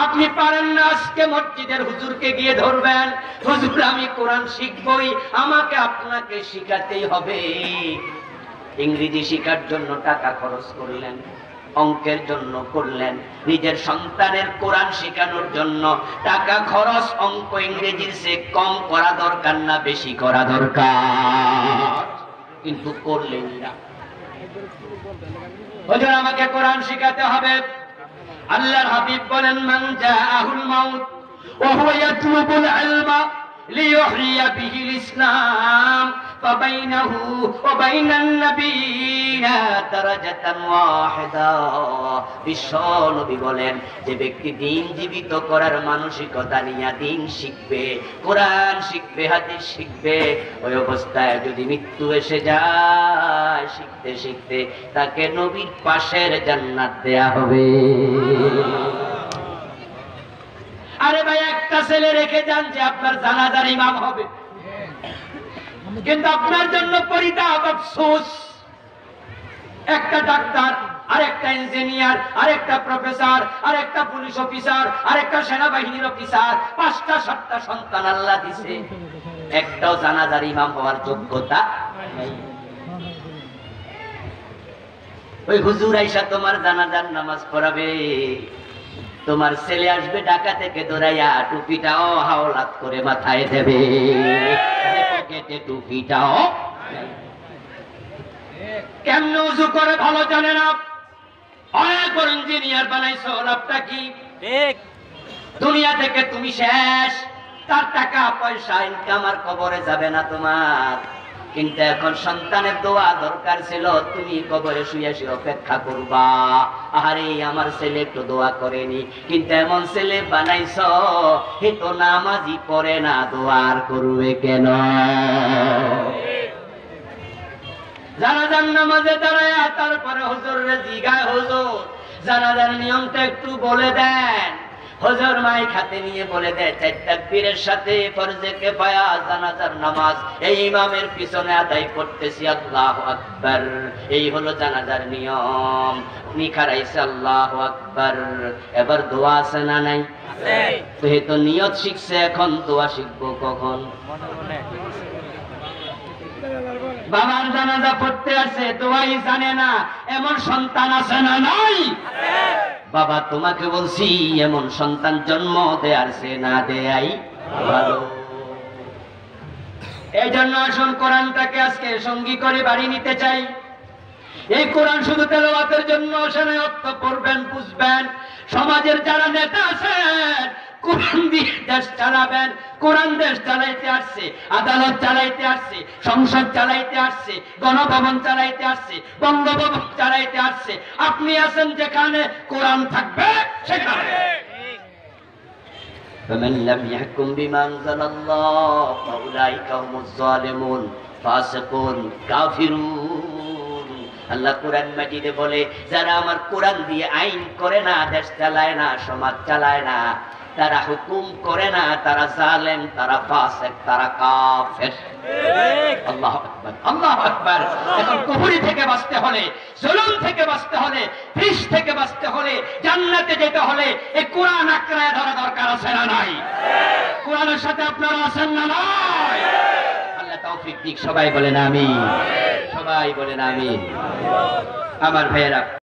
আপনি পারেন না, আজকে মসজিদের হুজুরকে গিয়ে ধরবেন, হুজুর আমি কোরআন শিখবই, আমাকে আপনাকে শিখাতেই হবে। ইংরেজি শেখার জন্য টাকা খরচ করলেন, অঙ্কের জন্য করলেন, নিজের সন্তানের কোরআন শেখানোর জন্য টাকা খরচ অঙ্ক ইংরেজির চেয়ে কম করা দরকার না বেশি করা দরকার, কিন্তু করলেন না। হুজুর আমাকে কোরআন শেখাতে হবে। আল্লাহর হাবিব বলেন, মান জাআহুল মাউত ওয়া হুয়া ইয়াতলুবুল ইলমা লিইহইয়া বিহিল ইসলাম ফাবাইনাহু ওয়া বাইনান নাবিয়িনা দারাজাতান ওয়াহিদা। বিশ্বনবী বলেন, যে ব্যক্তি দ্বীন জীবিত করার মানসিকতা নিয়ে দ্বীন শিখবে, কোরআন শিখবে, হাদিস শিখবে, ওই অবস্থায় যদি মৃত্যু এসে যায় শিখতে শিখতে, তাকে নবীর পাশের জান্নাত দেয়া হবে। আরে ভাই, একটা ছেলে রেখে যান যে আপনার জানাজার ইমাম হবে, কিন্তু আপনার জন্য পরিতাপ, আফসোস, একটা ডাক্তার, আরেকটা ইঞ্জিনিয়ার, আরেকটা প্রফেসর, আরেকটা পুলিশ অফিসার, আরেকটা সেনাবাহিনীর অফিসার, 5টা 7টা সন্তান আল্লাহ দিছে, একটাও জানাজার ইমাম হওয়ার যোগ্যতা নাই। ওই হুজুর আইসা তোমার জানাজার নামাজ পড়াবে, তোমার ছেলে আসবে ঢাকা থেকে দৌড়াইয়া, টুপিটাও হাওলাত করে মাথায় দেবে, পকেটে টুপিটাও। কেমনে উজু করে ভালো জানে না, অনেক বড় ইঞ্জিনিয়ার বানাইছো, লাভটা কি? দুনিয়া থেকে তুমি শেষ, তার টাকা পয়সা ইনকাম আর কবরে যাবে না তোমার। কিন্তু এখন সন্তানের দোয়া দরকার ছিল, তুমি কবরে শুয়ে শুয়ে অপেক্ষা করবা, আরে আমার ছেলে একটু দোয়া করেনি। কিন্তু এমন ছেলে বানাইছো, হে তো নামাজি পড়ে না, দোয়া আর করবে কেন? জানাজার নামাজে দাঁড়ায়া তারপরে হুজুরে জিগায়, হুজুর জানাজার নিয়মটা একটু বলে দেন। হুজুর মাইক হাতে নিয়ে বলে দেয়, 4 তাকবীরের সাথে ফরজে কিফায়া জানাজার নামাজ এই ইমামের পিছনে আদায় করতেছি, আল্লাহু আকবার। এই হলো জানাজার নিয়ম। নিখারাইছে আল্লাহু আকবার। এবার দোয়া আছে না নাই? তো হে তো নিয়ত শিখছে, এখন দোয়া শিখবো কখন? বাবার জানাজা পড়তে আছে, দোয়াই জানে না, এমন সন্তান আছে না নাই? বাবা তোমাকে বলছি, এমন সন্তান জন্ম দেয়ার সে না দেয়াই ভালো। এই জন্য আসুন কোরআনটাকে আজকে সঙ্গী করে বাড়ি নিতে চাই। এই কোরআন শুধু তেলাওয়াতের জন্য আসে না, অর্থ পড়বেন, বুঝবেন। সমাজের যারা নেতা আছেন, কোরআন দিয়ে দেশ চালাবেন। কোরআন দেশ চালাইতে আসছে, আদালত চালাইতে আসছে, সংসদ চালাইতে আসছে, গণভবন চালাইতে আসছে, বঙ্গভবন চালাইতে আসছে। আপনি আছেন যেখানে, কোরআন থাকবে সেখানে। فمن لم يحكم بما أنزل الله فأولئك هم الظالمون فاسقون কাফিরুন। আল্লাহ কোরআন মাজিদে বলে, যারা আমার কোরআন দিয়ে আইন করে না, দেশ চালায় না, সমাজ চালায় না, তারা হুকুম করে না, তারা জালেম, তারা ফাসিক, তারা কাফের। আল্লাহু আকবার, আল্লাহু আকবার। এখন কুফরি থেকে বাঁচতে হলে, জুলুম থেকে বাঁচতে হলে, ফিস থেকে বাঁচতে হলে, জান্নাতে যেতে হলে এই কোরআন আঁকড়ায় ধরা দরকার আছে না নাই? কোরআনের সাথে আপনারা আছেন না নাই? আল্লাহ তৌফিক দিক। সবাই বলেন আমিন, সবাই বলেন আমিন। আমার ভাইয়েরা,